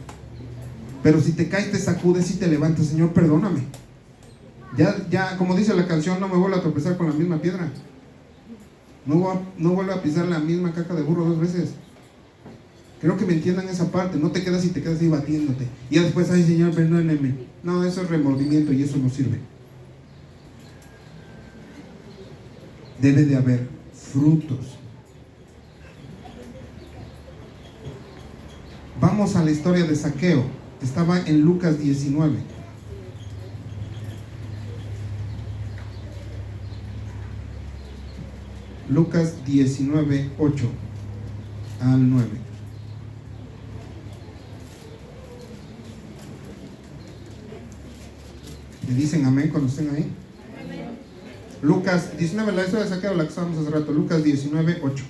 A: Pero si te caes, te sacudes y te levantas: Señor, perdóname. Ya, como dice la canción, no me vuelvo a tropezar con la misma piedra. No vuelvo a pisar la misma caca de burro 2 veces. Creo que me entiendan esa parte. No te quedas y te quedas ahí batiéndote. Y ya después: ay, Señor, perdóneme. No, eso es remordimiento y eso no sirve. Debe de haber frutos. Vamos a la historia de Zaqueo. Estaba en Lucas 19. Lucas 19, 8 al 9. ¿Me dicen amén cuando estén ahí? Amén. Lucas 19, la historia de Zaqueo, la que estábamos hace rato. Lucas 19, 8.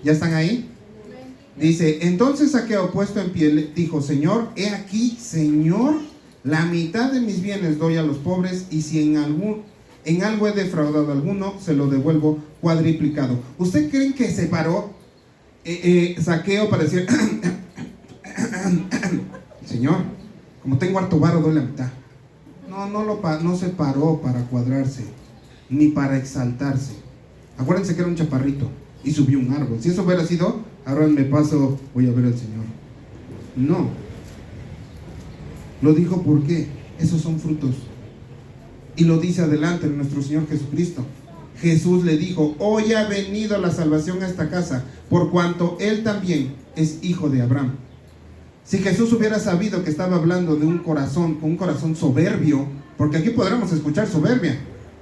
A: ¿Ya están ahí? Dice, entonces Zaqueo, puesto en pie, dijo, Señor, he aquí, Señor, la mitad de mis bienes doy a los pobres, y si en algo he defraudado a alguno, se lo devuelvo cuadriplicado. ¿Usted creen que se paró Zaqueo para decir, Señor, como tengo harto varo, doy la mitad? No se paró para cuadrarse, ni para exaltarse. Acuérdense que era un chaparrito y subió un árbol. Si eso hubiera sido, ahora me paso, voy a ver al Señor. No. Lo dijo porque esos son frutos. Y lo dice adelante nuestro Señor Jesucristo. Jesús le dijo, hoy ha venido la salvación a esta casa, por cuanto él también es hijo de Abraham. Si Jesús hubiera sabido que estaba hablando de un corazón, con un corazón soberbio, porque aquí podremos escuchar soberbia,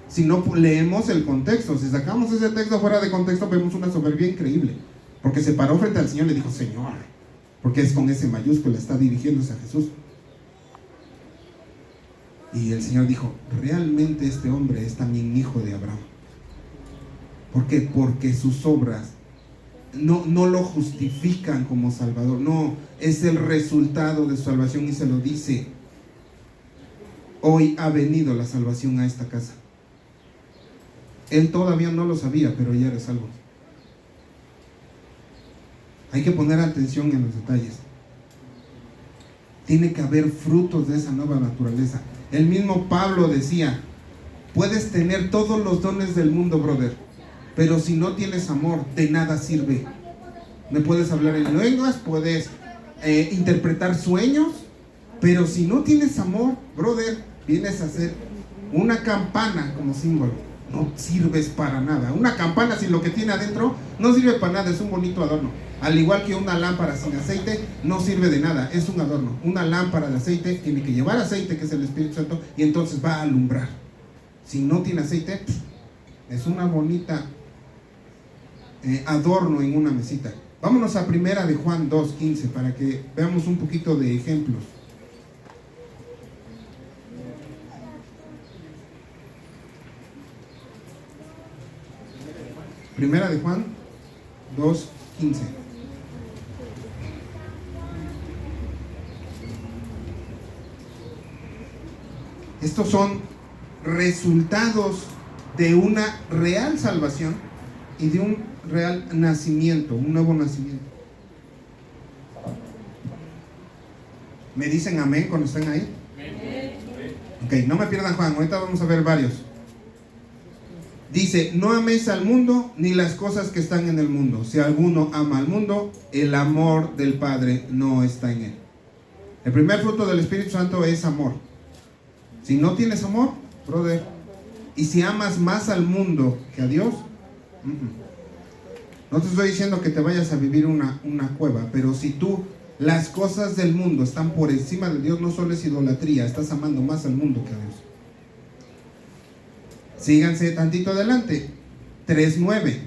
A: si no leemos el contexto. Si sacamos ese texto fuera de contexto, vemos una soberbia increíble, porque se paró frente al Señor y le dijo, Señor, porque es con ese mayúscula, está dirigiéndose a Jesús. Y el Señor dijo, realmente este hombre es también hijo de Abraham. ¿Por qué? Porque sus obras no lo justifican como Salvador, no, es el resultado de su salvación. Y se lo dice, hoy ha venido la salvación a esta casa. Él todavía no lo sabía, pero ya era salvo. Hay que poner atención en los detalles. Tiene que haber frutos de esa nueva naturaleza. El mismo Pablo decía, puedes tener todos los dones del mundo, brother, pero si no tienes amor, de nada sirve. Me puedes hablar en lenguas, puedes interpretar sueños, pero si no tienes amor, brother, vienes a ser una campana como símbolo. No sirves para nada. Una campana sin lo que tiene adentro no sirve para nada, es un bonito adorno. Al igual que una lámpara sin aceite no sirve de nada, es un adorno. Una lámpara de aceite tiene que llevar aceite, que es el Espíritu Santo, y entonces va a alumbrar. Si no tiene aceite, es una bonita adorno en una mesita. Vámonos a primera de Juan 2:15 para que veamos un poquito de ejemplos. Primera de Juan 2:15. Estos son resultados de una real salvación y de un real nacimiento, un nuevo nacimiento. ¿Me dicen amén cuando estén ahí? Ok, no me pierdan Juan, ahorita vamos a ver varios. Dice, no améis al mundo ni las cosas que están en el mundo. Si alguno ama al mundo, el amor del Padre no está en él. El primer fruto del Espíritu Santo es amor. Si no tienes amor, brother, y si amas más al mundo que a Dios, no te estoy diciendo que te vayas a vivir una cueva, pero si tú, las cosas del mundo están por encima de Dios, no solo es idolatría, estás amando más al mundo que a Dios. Síganse tantito adelante. 3:9.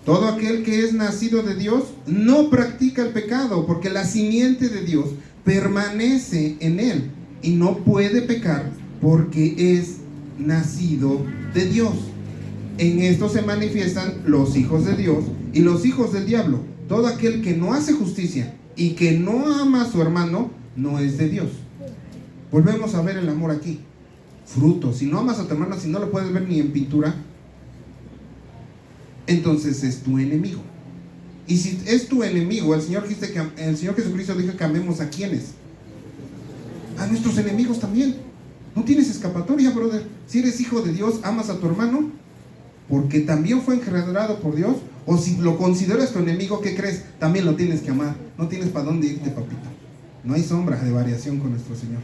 A: Todo aquel que es nacido de Dios no practica el pecado, porque la simiente de Dios permanece en él y no puede pecar porque es nacido de Dios. En esto se manifiestan los hijos de Dios y los hijos del diablo. Todo aquel que no hace justicia y que no ama a su hermano no es de Dios. Volvemos a ver el amor aquí. Fruto. Si no amas a tu hermano, si no lo puedes ver ni en pintura, entonces es tu enemigo. Y si es tu enemigo, el Señor Jesucristo dijo que amemos a quienes, a nuestros enemigos también. No tienes escapatoria, brother. Si eres hijo de Dios, amas a tu hermano porque también fue engendrado por Dios. O si lo consideras tu enemigo, ¿qué crees? También lo tienes que amar. No tienes para dónde irte, papito. No hay sombra de variación con nuestro Señor.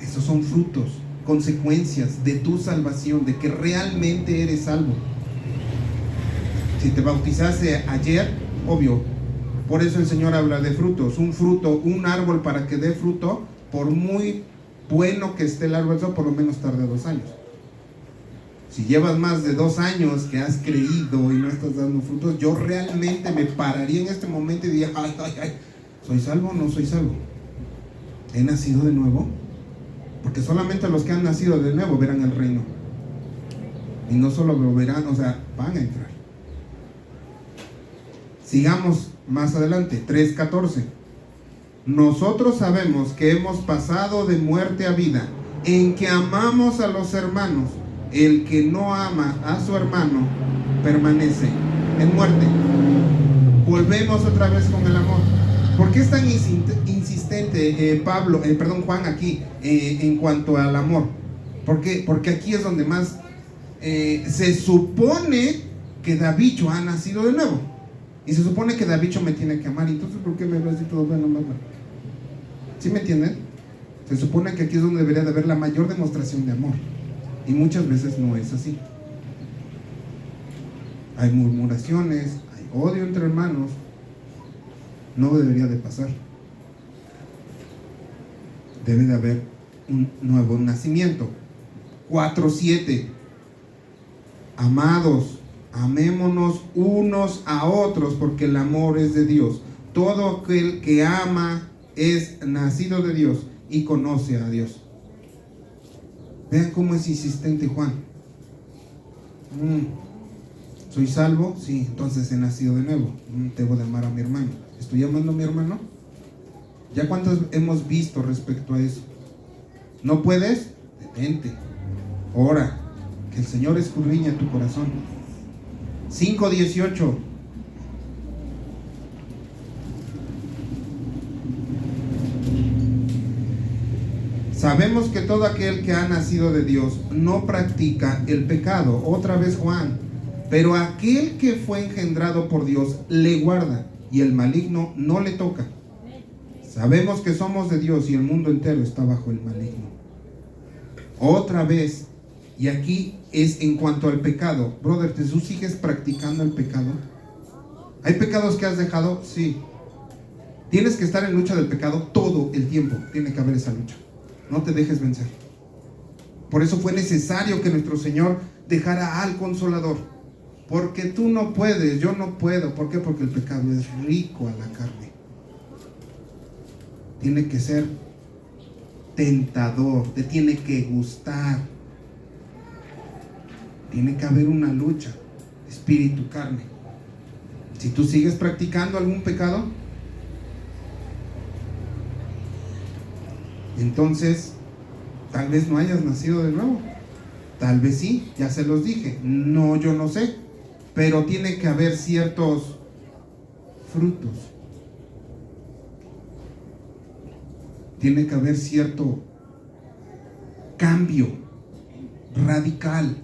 A: Esos son frutos, consecuencias de tu salvación, de que realmente eres salvo. Si te bautizaste ayer, obvio, Por eso el Señor habla de frutos. Un fruto, un árbol para que dé fruto, por muy bueno que esté el árbol, por lo menos tarde 2 años. Si llevas más de 2 años que has creído y no estás dando frutos, yo realmente me pararía en este momento y diría, ay, ¿soy salvo o no soy salvo? ¿He nacido de nuevo? Porque solamente los que han nacido de nuevo verán el reino. Y no solo lo verán, o sea, van a entrar. Sigamos más adelante, 3:14. Nosotros sabemos que hemos pasado de muerte a vida, en que amamos a los hermanos. El que no ama a su hermano permanece en muerte. Volvemos otra vez con el amor. ¿Por qué es tan insistente Juan aquí en cuanto al amor? ¿Por qué? Porque aquí es donde más se supone que Davicho ha nacido de nuevo. Y se supone que Davicho me tiene que amar. Entonces, ¿por qué me va a decir todo bueno, malo? ¿Sí me entienden? Se supone que aquí es donde debería de haber la mayor demostración de amor. Y muchas veces no es así. Hay murmuraciones, hay odio entre hermanos. No debería de pasar. Debe de haber un nuevo nacimiento. 4:7. Amados, amémonos unos a otros, porque el amor es de Dios. Todo aquel que ama es nacido de Dios y conoce a Dios. Vean cómo es insistente Juan. ¿Soy salvo? Sí, entonces he nacido de nuevo. Debo de amar a mi hermano. ¿Estoy amando a mi hermano? ¿Ya cuántos hemos visto respecto a eso? ¿No puedes? Detente. Ora. Que el Señor escudriñe tu corazón. 5:18. Sabemos que todo aquel que ha nacido de Dios no practica el pecado. Otra vez Juan. Pero aquel que fue engendrado por Dios le guarda, y el maligno no le toca. Sabemos que somos de Dios y el mundo entero está bajo el maligno. Otra vez, y aquí es en cuanto al pecado. Brother, ¿tú sigues practicando el pecado? ¿Hay pecados que has dejado? Sí. Tienes que estar en lucha del pecado todo el tiempo. Tiene que haber esa lucha. No te dejes vencer. Por eso fue necesario que nuestro Señor dejara al Consolador. Porque tú no puedes, yo no puedo. ¿Por qué? Porque el pecado es rico a la carne. Tiene que ser tentador, te tiene que gustar. Tiene que haber una lucha, espíritu, carne. Si tú sigues practicando algún pecado, entonces tal vez no hayas nacido de nuevo. Tal vez sí, ya se los dije. No, yo no sé. Pero tiene que haber ciertos frutos. Tiene que haber cierto cambio radical.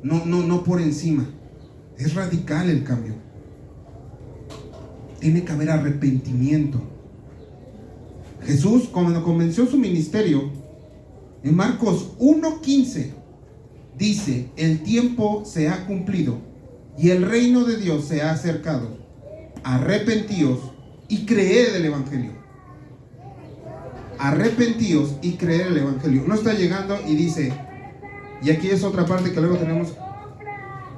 A: No por encima. Es radical el cambio. Tiene que haber arrepentimiento. Jesús, cuando comenzó su ministerio, en Marcos 1:15, dice: el tiempo se ha cumplido y el reino de Dios se ha acercado. Arrepentíos y creed el Evangelio. Arrepentíos y creed el Evangelio. No está llegando y dice, y aquí es otra parte que luego tenemos: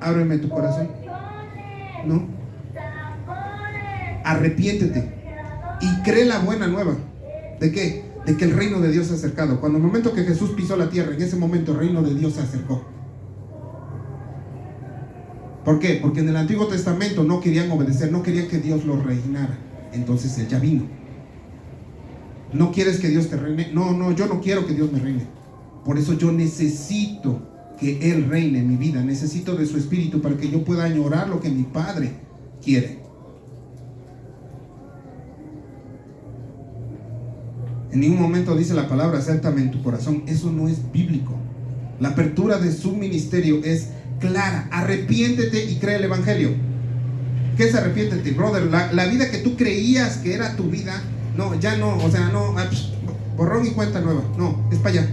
A: ábreme tu corazón. No. Arrepiéntete y cree la buena nueva. ¿De qué? De que el reino de Dios se ha acercado. Cuando el momento que Jesús pisó la tierra, en ese momento el reino de Dios se acercó. ¿Por qué? Porque en el Antiguo Testamento no querían obedecer, no querían que Dios los reinara. Entonces Él ya vino. ¿No quieres que Dios te reine? No, yo no quiero que Dios me reine. Por eso yo necesito que Él reine en mi vida. Necesito de su Espíritu para que yo pueda añorar lo que mi Padre quiere. En ningún momento dice la palabra acéptame en tu corazón. Eso no es bíblico. La apertura de su ministerio es clara: arrepiéntete y cree el Evangelio. ¿Qué es arrepiéntete, brother? La vida que tú creías que era tu vida, no, ya no, o sea, no, borrón y cuenta nueva. No, es para allá.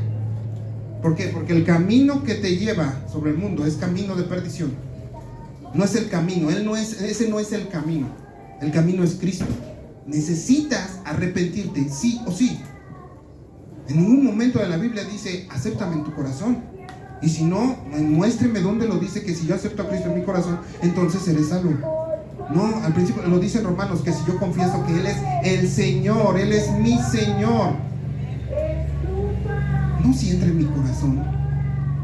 A: ¿Por qué? Porque el camino que te lleva sobre el mundo es camino de perdición. No es el camino, ese no es el camino. El camino es Cristo. Necesitas arrepentirte, sí o sí. En ningún momento de la Biblia dice, acéptame en tu corazón. Y si no, muéstreme dónde lo dice, que si yo acepto a Cristo en mi corazón, entonces seré salvo. No, al principio lo dice en Romanos, que si yo confieso que Él es el Señor, Él es mi Señor, no si entra en mi corazón.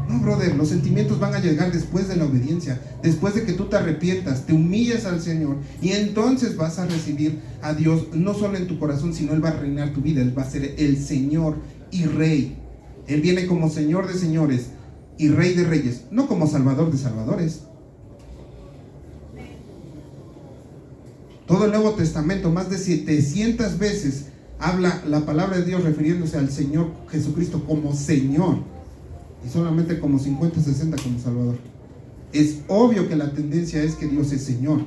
A: No, brother, los sentimientos van a llegar después de la obediencia, después de que tú te arrepientas, te humilles al Señor, y entonces vas a recibir a Dios no solo en tu corazón, sino Él va a reinar tu vida. Él va a ser el Señor y Rey. Él viene como Señor de señores y Rey de reyes, no como Salvador de salvadores. Todo el Nuevo Testamento, más de 700 veces habla la palabra de Dios refiriéndose al Señor Jesucristo como Señor, y solamente como 50, 60 como Salvador. Es obvio que la tendencia es que Dios es Señor.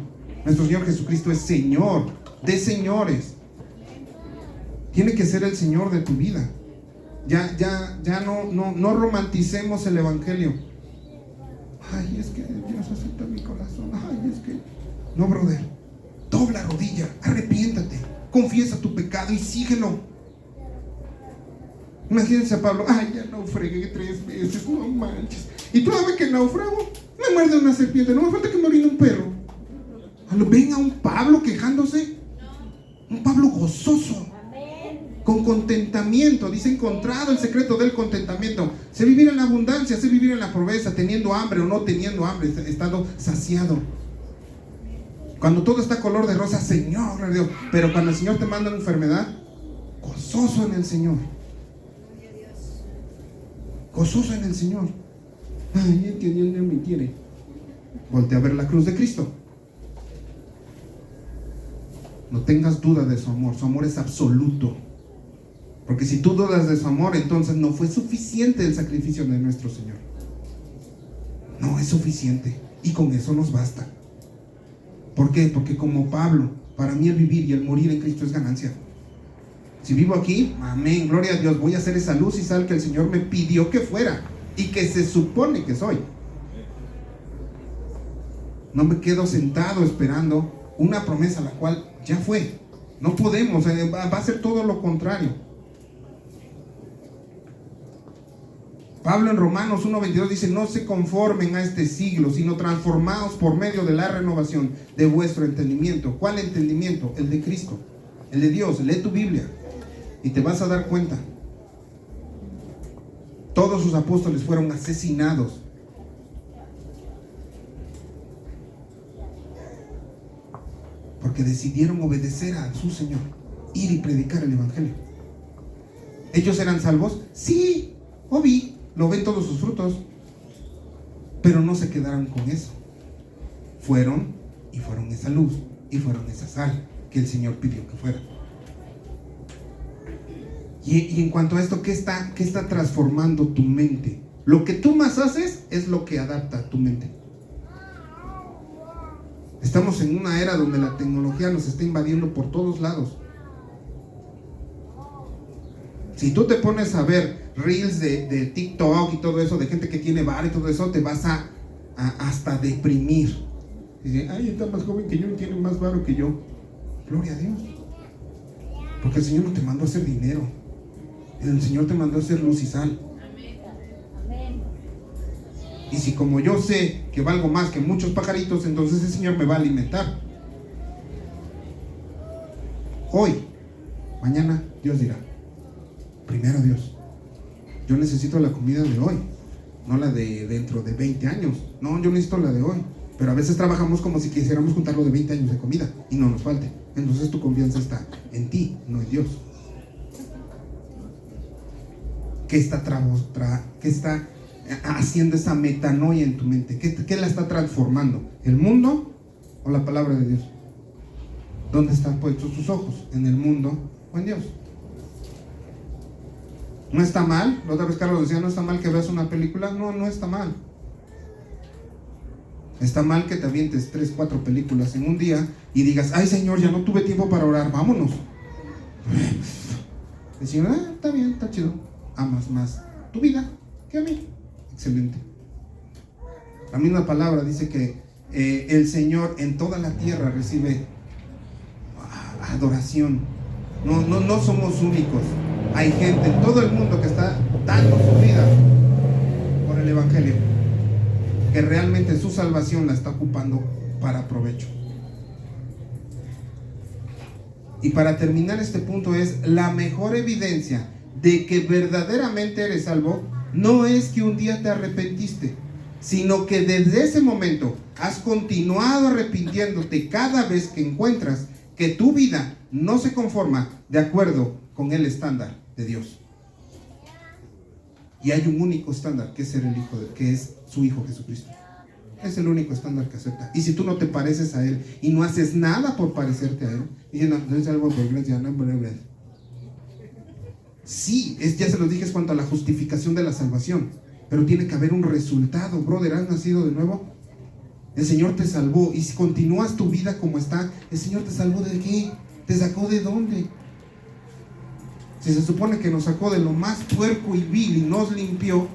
A: Nuestro Señor Jesucristo es Señor de señores. Tiene que ser el Señor de tu vida. Ya no romanticemos el Evangelio. Ay, es que Dios acepta mi corazón. Ay, es que... No, brother. Dobla rodilla, arrepiéntate, confiesa tu pecado y síguelo. Imagínense a Pablo, ay, ya naufragué 3 veces, no manches. Y todavía que naufrago, me muerde una serpiente, no me falta que me orine un perro. Ven a un Pablo quejándose, un Pablo gozoso, con contentamiento. Dice, encontrado el secreto del contentamiento. Sé vivir en la abundancia, sé vivir en la pobreza, teniendo hambre o no teniendo hambre, estando saciado. Cuando todo está color de rosa, Señor, gloria a Dios. Pero cuando el Señor te manda una enfermedad, gozoso en el Señor. Gozoso en el Señor. Ay, es que Dios no me quiere. Voltea a ver la cruz de Cristo. No tengas duda de su amor. Su amor es absoluto. Porque si tú dudas de su amor, entonces no fue suficiente el sacrificio de nuestro Señor. No es suficiente. Y con eso nos basta. ¿Por qué? Porque como Pablo, para mí el vivir y el morir en Cristo es ganancia. Si vivo aquí, amén, gloria a Dios, voy a ser esa luz y sal que el Señor me pidió que fuera y que se supone que soy. No me quedo sentado esperando una promesa la cual ya fue. No podemos, va a ser todo lo contrario. Pablo en Romanos 1:22 dice, no se conformen a este siglo, sino transformaos por medio de la renovación de vuestro entendimiento. ¿Cuál entendimiento? El de Cristo, el de Dios. Lee tu Biblia y te vas a dar cuenta. Todos sus apóstoles fueron asesinados. Porque decidieron obedecer a su Señor, ir y predicar el Evangelio. ¿Ellos eran salvos? Sí, obvio. Lo ven todos sus frutos, pero no se quedaron con eso. Fueron esa luz y fueron esa sal que el Señor pidió que fuera. Y en cuanto a esto, ¿qué está transformando tu mente? Lo que tú más haces es lo que adapta tu mente. Estamos en una era donde la tecnología nos está invadiendo por todos lados. Si tú te pones a ver reels de TikTok y todo eso, de gente que tiene bar y todo eso, te vas a hasta deprimir. Dice, ay, está más joven que yo y tiene más varo que yo. Gloria a Dios. Porque el Señor no te mandó a hacer dinero. El Señor te mandó a hacer luz y sal. Y si como yo sé que valgo más que muchos pajaritos, entonces el Señor me va a alimentar. Hoy, mañana, Dios dirá. Primero Dios, yo necesito la comida de hoy, no la de dentro de 20 años. No, yo necesito la de hoy. Pero a veces trabajamos como si quisiéramos juntar lo de 20 años de comida y no nos falte. Entonces tu confianza está en ti, no en Dios. ¿Qué está haciendo esa metanoia en tu mente? ¿Qué la está transformando? ¿El mundo o la palabra de Dios? ¿Dónde están puestos tus ojos? ¿En el mundo o en Dios? No está mal, la otra vez Carlos decía, no está mal que veas una película. No está mal. Está mal que te avientes 3, 4 películas en un día y digas, ay Señor, ya no tuve tiempo para orar, vámonos. El Señor, está bien, está chido. Amas más tu vida que a mí. Excelente. La misma palabra dice que el Señor en toda la tierra recibe adoración. No somos únicos. Hay gente en todo el mundo que está dando su vida por el Evangelio, que realmente su salvación la está ocupando para provecho. Y para terminar este punto es la mejor evidencia de que verdaderamente eres salvo. No es que un día te arrepentiste, sino que desde ese momento has continuado arrepintiéndote cada vez que encuentras que tu vida no se conforma de acuerdo con el estándar de Dios. Y hay un único estándar, que es ser el hijo que es su Hijo Jesucristo. Es el único estándar que acepta. Y si tú no te pareces a Él y no haces nada por parecerte a Él, diciendo, no es algo por gracia, no por gracia. Sí, ya se los dije, es cuanto a la justificación de la salvación. Pero tiene que haber un resultado, brother. ¿Has nacido de nuevo? El Señor te salvó. Y si continúas tu vida como está, ¿el Señor te salvó de qué? ¿Te sacó de dónde? Si se supone que nos sacó de lo más puerco y vil y nos limpió,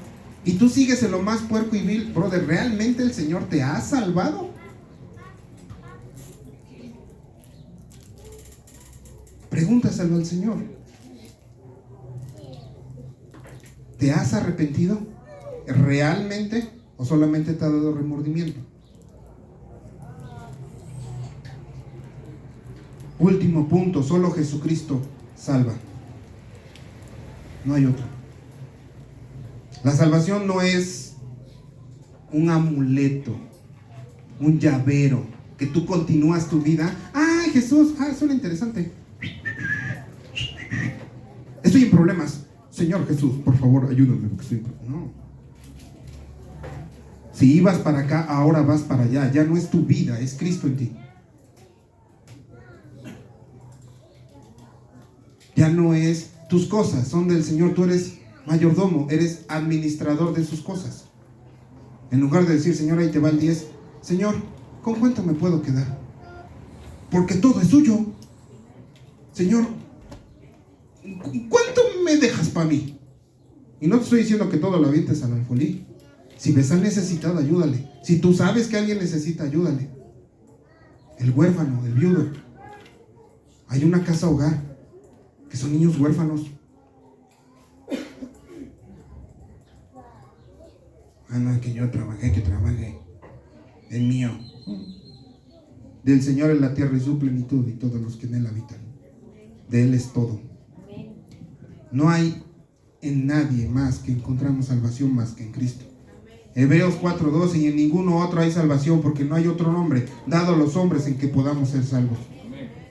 A: y tú sigues en lo más puerco y vil, brother, ¿realmente el Señor te ha salvado? Pregúntaselo al Señor. ¿Te has arrepentido realmente o solamente te ha dado remordimiento? Último punto, solo Jesucristo salva. No hay otro. La salvación no es un amuleto, un llavero, que tú continúas tu vida. ¡Ay, Jesús! Suena interesante. Estoy en problemas. Señor Jesús, por favor, ayúdame, porque estoy en problemas. No. Si ibas para acá, ahora vas para allá. Ya no es tu vida, es Cristo en ti. Ya no es tus cosas, son del Señor. Tú eres mayordomo, eres administrador de sus cosas. En lugar de decir, Señor, ahí te va el 10, Señor, ¿con cuánto me puedo quedar? Porque todo es suyo. Señor, ¿cuánto me dejas para mí? Y no te estoy diciendo que todo lo avientes al alfolí. Si ves al necesitado, ayúdale. Si tú sabes que alguien necesita, ayúdale. El huérfano, el viudo. Hay una casa hogar que son niños huérfanos. No es que yo trabajé, que trabaje. Es mío. Del Señor es la tierra y su plenitud y todos los que en él habitan. De él es todo. No hay en nadie más que encontramos salvación más que en Cristo. Hebreos 4:12, y en ninguno otro hay salvación, porque no hay otro nombre dado a los hombres en que podamos ser salvos.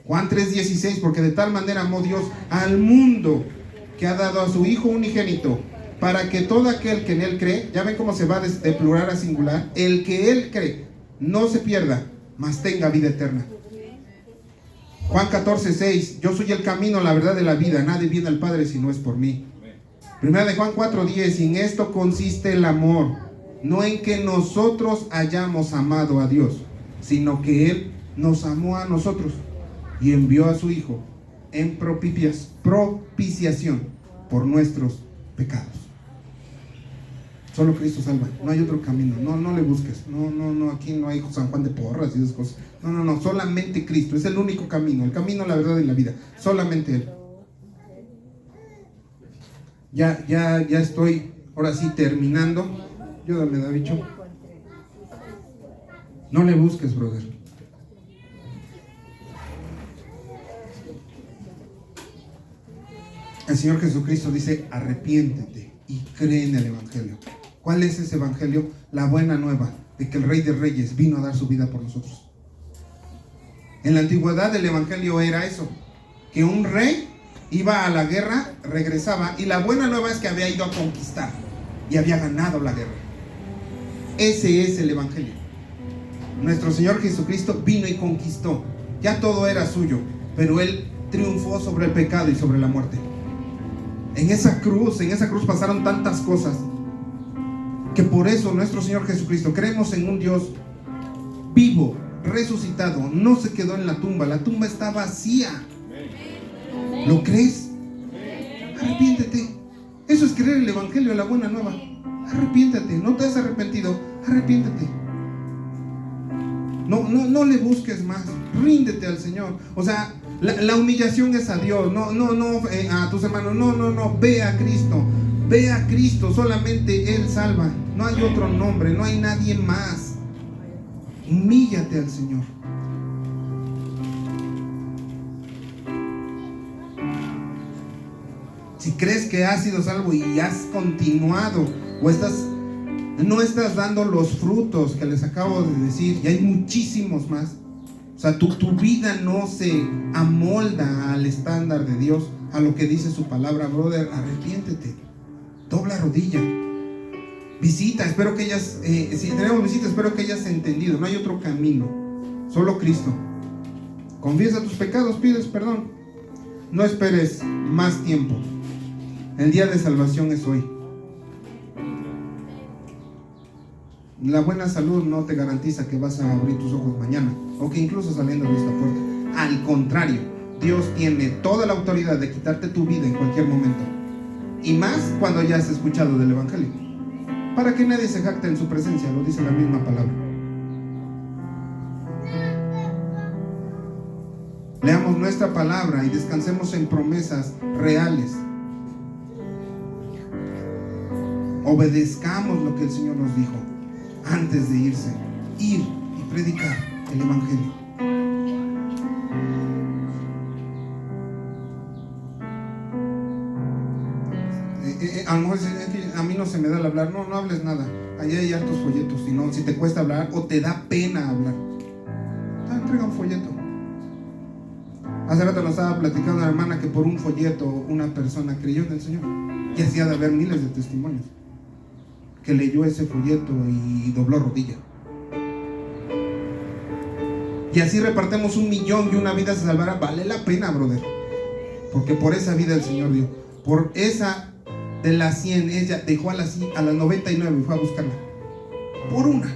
A: Juan 3:16, porque de tal manera amó Dios al mundo que ha dado a su Hijo unigénito, para que todo aquel que en él cree, ya ven cómo se va de plural a singular, el que él cree no se pierda, mas tenga vida eterna. Juan 14:6, yo soy el camino, la verdad y la vida, nadie viene al Padre si no es por mí. Primera de Juan 4:10, y en esto consiste el amor, no en que nosotros hayamos amado a Dios, sino que Él nos amó a nosotros y envió a su Hijo en propiciación por nuestros pecados. Solo Cristo salva, no hay otro camino. No le busques. No, aquí no hay San Juan de Porras y esas cosas. No, solamente Cristo, es el único camino, el camino, la verdad y la vida, solamente Él. Ya estoy, ahora sí, terminando. Ayúdame, Davicho. No le busques, brother. El Señor Jesucristo dice, arrepiéntete y cree en el Evangelio. ¿Cuál es ese Evangelio? La buena nueva de que el Rey de Reyes vino a dar su vida por nosotros. En la antigüedad el Evangelio era eso, que un rey iba a la guerra, regresaba, y la buena nueva es que había ido a conquistar y había ganado la guerra. Ese es el Evangelio. Nuestro Señor Jesucristo vino y conquistó. Ya todo era suyo, pero Él triunfó sobre el pecado y sobre la muerte. En esa cruz pasaron tantas cosas, que por eso nuestro Señor Jesucristo, creemos en un Dios vivo, resucitado, no se quedó en la tumba está vacía. ¿Lo crees? Arrepiéntete. Eso es creer el Evangelio, la buena nueva. Arrepiéntete. ¿No te has arrepentido? Arrepiéntete. No le busques más. Ríndete al Señor. O sea, La humillación es a Dios, no a tus hermanos, no, ve a Cristo, solamente Él salva, no hay otro nombre, no hay nadie más. Humíllate al Señor. Si crees que has sido salvo y has continuado o no estás dando los frutos que les acabo de decir, y hay muchísimos más, o sea, tu vida no se amolda al estándar de Dios, a lo que dice su palabra, brother, arrepiéntete, dobla rodilla, visita, espero que si tenemos visita, espero que hayas entendido, no hay otro camino, solo Cristo. Confiesa tus pecados, pides perdón, no esperes más tiempo, el día de salvación es hoy. La buena salud no te garantiza que vas a abrir tus ojos mañana, o que incluso saliendo de esta puerta. Al contrario, Dios tiene toda la autoridad de quitarte tu vida en cualquier momento, y más cuando ya has escuchado del Evangelio, para que nadie se jacte en su presencia, lo dice la misma palabra. Leamos nuestra palabra y descansemos en promesas reales. Obedezcamos lo que el Señor nos dijo antes de irse, ir y predicar el Evangelio. A lo mejor a mí no se me da el hablar. No hables nada, allá hay hartos folletos. Si te cuesta hablar o te da pena hablar, entrega un folleto. Hace rato nos estaba platicando una hermana que por un folleto una persona creyó en el Señor, y así ha de haber miles de testimonios que leyó ese folleto y dobló rodilla. Y así repartemos 1,000,000 y una vida se salvará. Vale la pena, brother, porque por esa vida el Señor dio. Por esa de las 100, ella dejó a las 99 y fue a buscarla. Por una,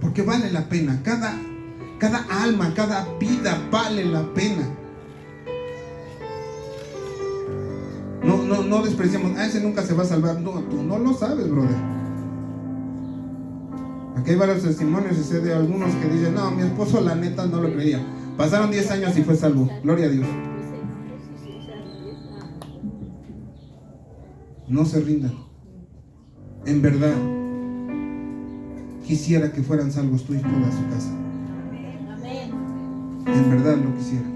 A: porque vale la pena. Cada alma, cada vida vale la pena. No despreciamos, ese nunca se va a salvar. No, tú no lo sabes, brother. Aquí hay varios testimonios y sé de algunos que dicen, no, mi esposo la neta no lo creía. Pasaron 10 años y fue salvo. Gloria a Dios. No se rindan. En verdad, quisiera que fueran salvos tú y toda su casa. En verdad lo quisiera.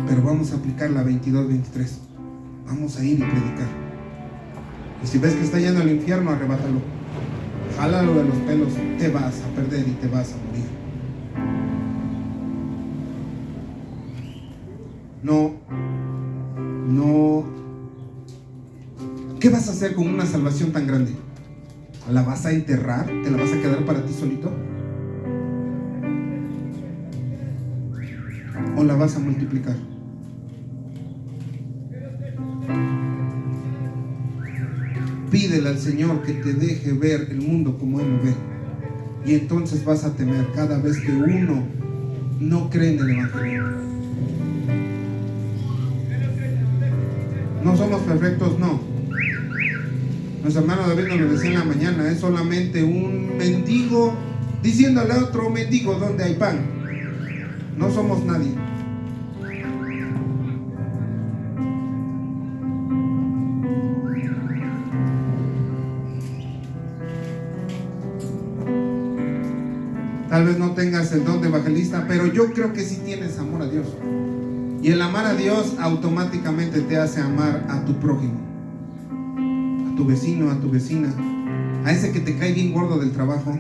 A: Pero vamos a aplicar la 22-23. Vamos a ir y predicar. Y si ves que está yendo al infierno, arrebátalo. Jálalo de los pelos. Te vas a perder y te vas a morir. No. ¿Qué vas a hacer con una salvación tan grande? ¿La vas a enterrar? ¿Te la vas a quedar para ti solito? ¿O la vas a multiplicar? Pídele al Señor que te deje ver el mundo como Él lo ve, y entonces vas a temer cada vez que uno no cree en el Evangelio. No somos perfectos, no. Nuestro hermano David nos lo decía en la mañana, es solamente un mendigo diciéndole a otro mendigo dónde hay pan. No somos nadie. Tal vez no tengas el don de evangelista, pero yo creo que sí tienes amor a Dios. Y el amar a Dios automáticamente te hace amar a tu prójimo, a tu vecino, a tu vecina, a ese que te cae bien gordo del trabajo.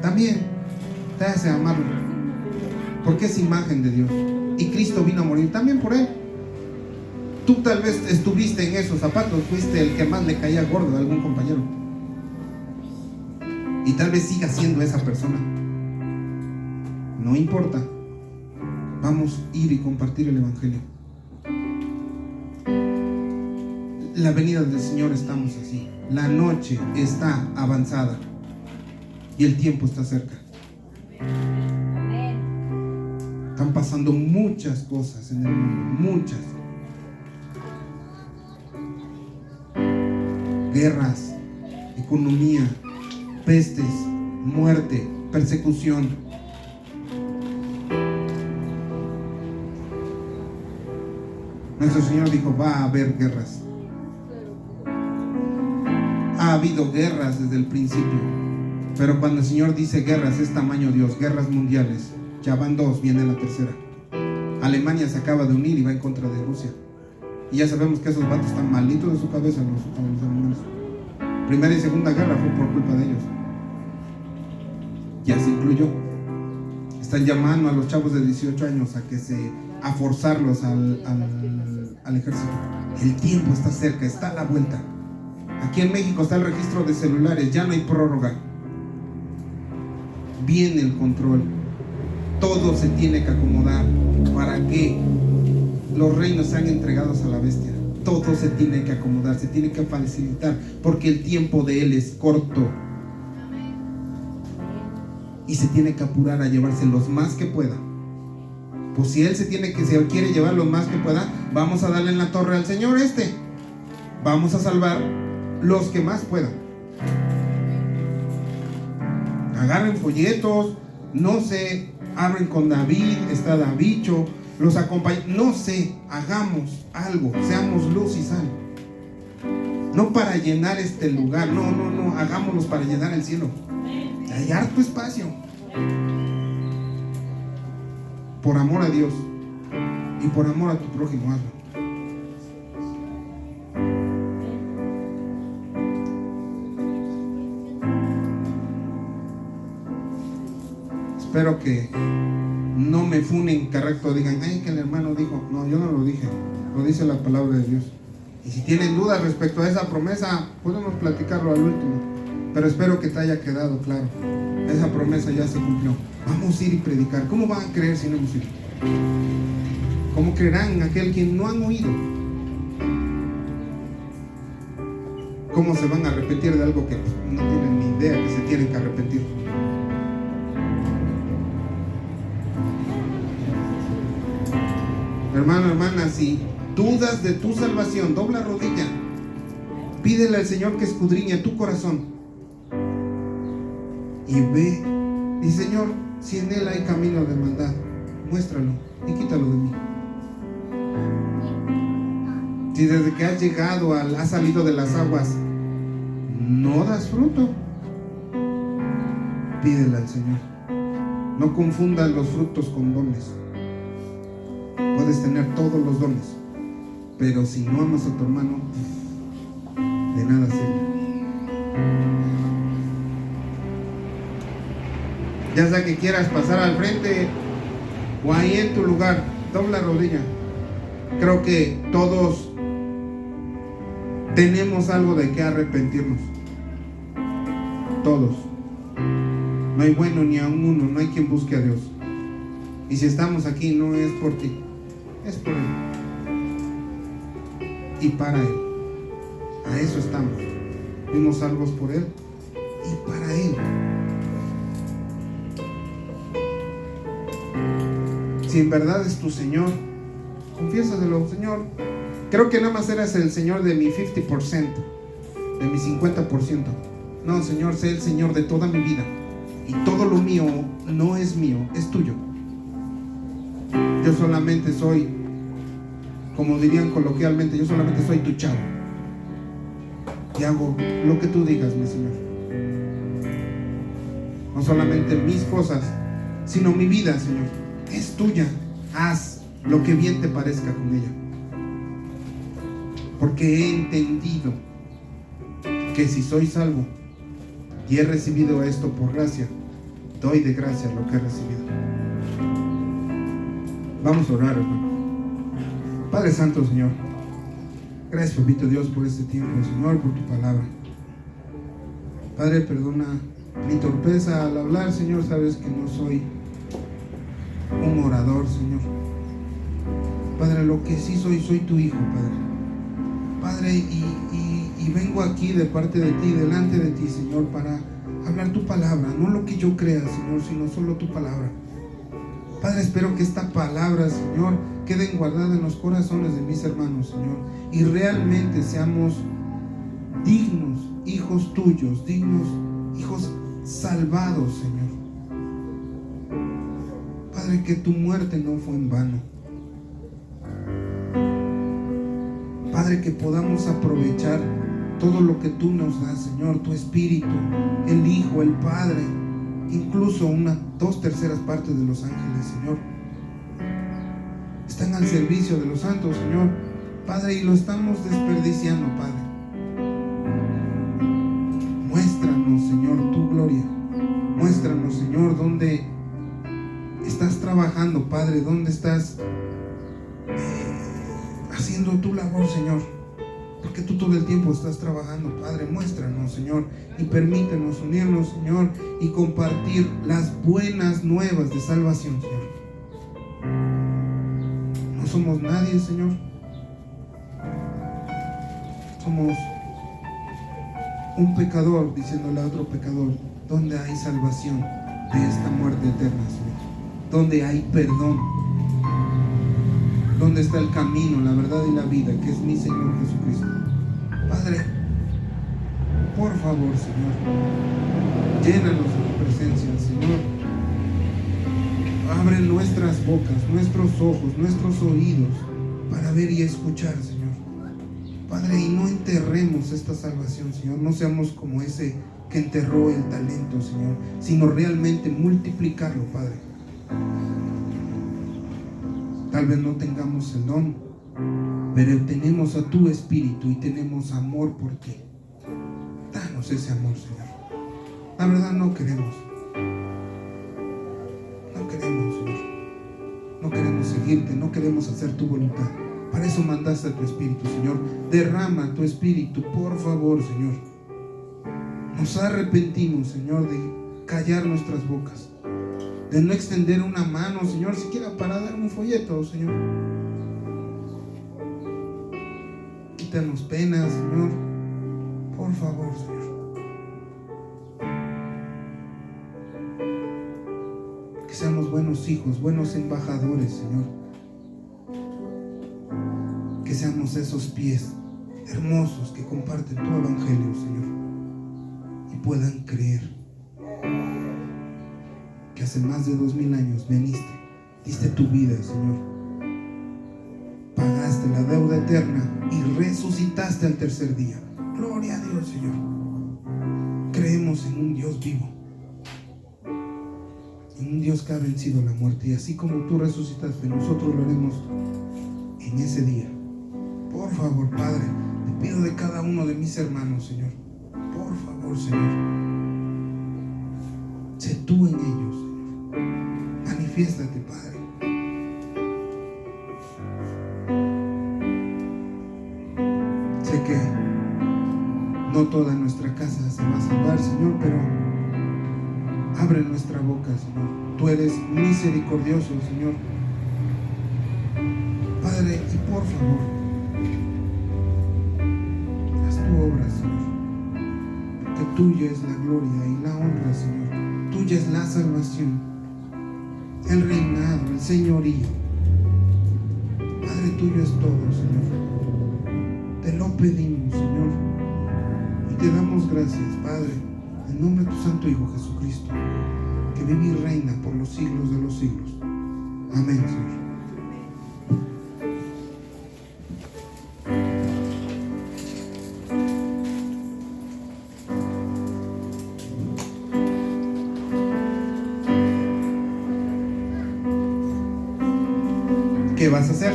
A: También te hace amarlo, porque es imagen de Dios. Y Cristo vino a morir también por él. Tú tal vez estuviste en esos zapatos, fuiste el que más le caía gordo a algún compañero. Y tal vez sigas siendo esa persona. No importa. Vamos a ir y compartir el Evangelio. La venida del Señor estamos así. La noche está avanzada y el tiempo está cerca. Están pasando muchas cosas en el mundo, muchas. Guerras, economía, pestes, muerte, persecución. Nuestro Señor dijo, va a haber guerras. Ha habido guerras desde el principio, pero cuando el Señor dice guerras, es tamaño Dios, guerras mundiales. Ya van 2, viene la tercera. Alemania se acaba de unir y va en contra de Rusia. Y ya sabemos que esos vatos están malitos de su cabeza, los alemanes. Primera y Segunda Guerra fue por culpa de ellos. Ya se incluyó. Están llamando a los chavos de 18 años a forzarlos al ejército. El tiempo está cerca, está a la vuelta. Aquí en México está el registro de celulares, ya no hay prórroga. Viene el control. Todo se tiene que acomodar para que los reinos sean entregados a la bestia. Todo se tiene que acomodar, se tiene que facilitar, porque el tiempo de él es corto. Y se tiene que apurar a llevarse los más que pueda. Pues si él se quiere llevar los más que pueda, vamos a darle en la torre al Señor Vamos a salvar los que más puedan. Agarren folletos, no sé, hablen con David, está Davicho, los acompañan, no sé, hagamos algo, seamos luz y sal. No para llenar este lugar, no, hagámoslos para llenar el cielo. Hay harto espacio. Por amor a Dios y por amor a tu prójimo, hazlo. Espero que no me funen, correcto, digan, ay, que el hermano dijo. No, yo no lo dije, lo dice la palabra de Dios. Y si tienen dudas respecto a esa promesa, podemos platicarlo al último, pero espero que te haya quedado claro. Esa promesa ya se cumplió. Vamos a ir y predicar. ¿Cómo van a creer si no hemos ido? ¿Cómo creerán aquel que no han oído? ¿Cómo se van a arrepentir de algo que no tienen ni idea que se tienen que arrepentir? Hermano, hermana, si dudas de tu salvación, dobla rodilla, pídele al Señor que escudriñe tu corazón y ve, y Señor, si en él hay camino de maldad, muéstralo y quítalo de mí. Si desde que has llegado, has salido de las aguas, no das fruto, pídele al Señor. No confundas los frutos con dones. Puedes tener todos los dones, pero si no amas a tu hermano, de nada sirve. Ya sea que quieras pasar al frente o ahí en tu lugar, dobla rodilla. Creo que todos tenemos algo de qué arrepentirnos. Todos. No hay bueno ni a uno, no hay quien busque a Dios. Y si estamos aquí no es por ti, es por Él y para Él. A eso estamos. Fuimos salvos por Él y para Él. Si en verdad es tu Señor, confiésaselo. Señor, creo que nada más eres el Señor de mi 50%, de mi 50%. No, Señor, sé el Señor de toda mi vida. Y todo lo mío no es mío, es tuyo. Yo solamente soy, como dirían coloquialmente, yo solamente soy tu chavo. Y hago lo que tú digas, mi Señor. No solamente mis cosas, sino mi vida, Señor. Es tuya. Haz lo que bien te parezca con ella. Porque he entendido que si soy salvo y he recibido esto por gracia, doy de gracia lo que he recibido. Vamos a orar, hermano. Padre Santo, Señor, gracias, papito Dios, por este tiempo, Señor, por tu palabra. Padre, perdona mi torpeza al hablar, Señor. Sabes que no soy un orador, Señor. Padre, lo que sí soy tu hijo, Padre. Padre, y vengo aquí de parte de ti, delante de ti, Señor, para hablar tu palabra, no lo que yo crea, Señor, sino solo tu palabra. Padre, espero que esta palabra, Señor, quede guardada en los corazones de mis hermanos, Señor, y realmente seamos dignos hijos tuyos, dignos hijos salvados, Señor. Padre, que tu muerte no fue en vano. Padre, que podamos aprovechar todo lo que tú nos das, Señor, tu Espíritu, el Hijo, el Padre, incluso 2/3 partes de los ángeles, Señor, están al servicio de los santos, Señor, Padre, y lo estamos desperdiciando, Padre. Muéstranos, Señor, tu gloria. Muéstranos, Señor, dónde estás trabajando, Padre, dónde estás haciendo tu labor, Señor, porque tú todo el tiempo estás trabajando, Padre. Muéstranos, Señor, y permítenos unirnos, Señor, y compartir las buenas nuevas de salvación, Señor. No somos nadie, Señor. Somos un pecador diciéndole a otro pecador: ¿dónde hay salvación de esta muerte eterna, Señor? ¿Dónde hay perdón? ¿Dónde está el camino, la verdad y la vida, que es mi Señor Jesucristo? Padre, por favor, Señor, llénanos de tu presencia, Señor. Abre nuestras bocas, nuestros ojos, nuestros oídos para ver y escuchar, Señor. Padre, y no enterremos esta salvación, Señor. No seamos como ese que enterró el talento, Señor, sino realmente multiplicarlo, Padre. Tal vez no tengamos el don, pero tenemos a tu Espíritu y tenemos amor por ti. Danos ese amor, Señor. La verdad no queremos, Señor. No queremos seguirte, no queremos hacer tu voluntad. Para eso mandaste a tu Espíritu, Señor. Derrama tu Espíritu, por favor, Señor. Nos arrepentimos, Señor, de callar nuestras bocas, de no extender una mano, Señor, siquiera para dar un folleto, Señor. Quítanos penas, Señor, por favor, Señor. Que seamos buenos hijos, buenos embajadores, Señor. Que seamos esos pies hermosos que comparten tu evangelio, Señor, y puedan creer que hace más de 2000 años veniste, diste tu vida, Señor, pagaste la deuda eterna y resucitaste al tercer día. Gloria a Dios, Señor. Creemos en un Dios vivo, en un Dios que ha vencido la muerte, y así como tú resucitaste, nosotros lo haremos en ese día. Por favor, Padre, te pido de cada uno de mis hermanos, Señor, por favor, Señor, sé tú en ellos, Señor. Manifiéstate, Padre. Sé que no toda nuestra casa se va a salvar, Señor, pero abre nuestra boca, Señor. Tú eres misericordioso, Señor. Padre, y por favor, obra, Señor, porque tuya es la gloria y la honra, Señor. Tuya es la salvación, el reinado, el señorío. Padre, tuyo es todo, Señor. Te lo pedimos, Señor, y te damos gracias, Padre, en nombre de tu santo Hijo Jesucristo, que vive y reina por los siglos de los siglos. Amén, Señor. ¿Qué vas a hacer?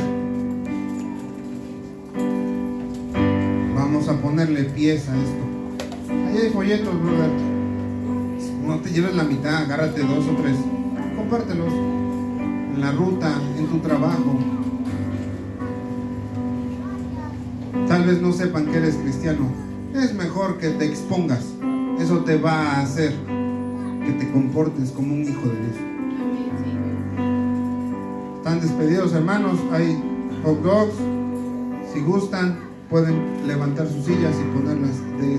A: Vamos a ponerle pies a esto. Ahí hay folletos, brother. No te lleves la mitad, agárrate 2 o 3. Compártelos en la ruta, en tu trabajo. Tal vez no sepan que eres cristiano. Es mejor que te expongas. Eso te va a hacer que te comportes como un hijo de Dios. Están despedidos, hermanos. Hay hot dogs. Si gustan, pueden levantar sus sillas y ponerlas de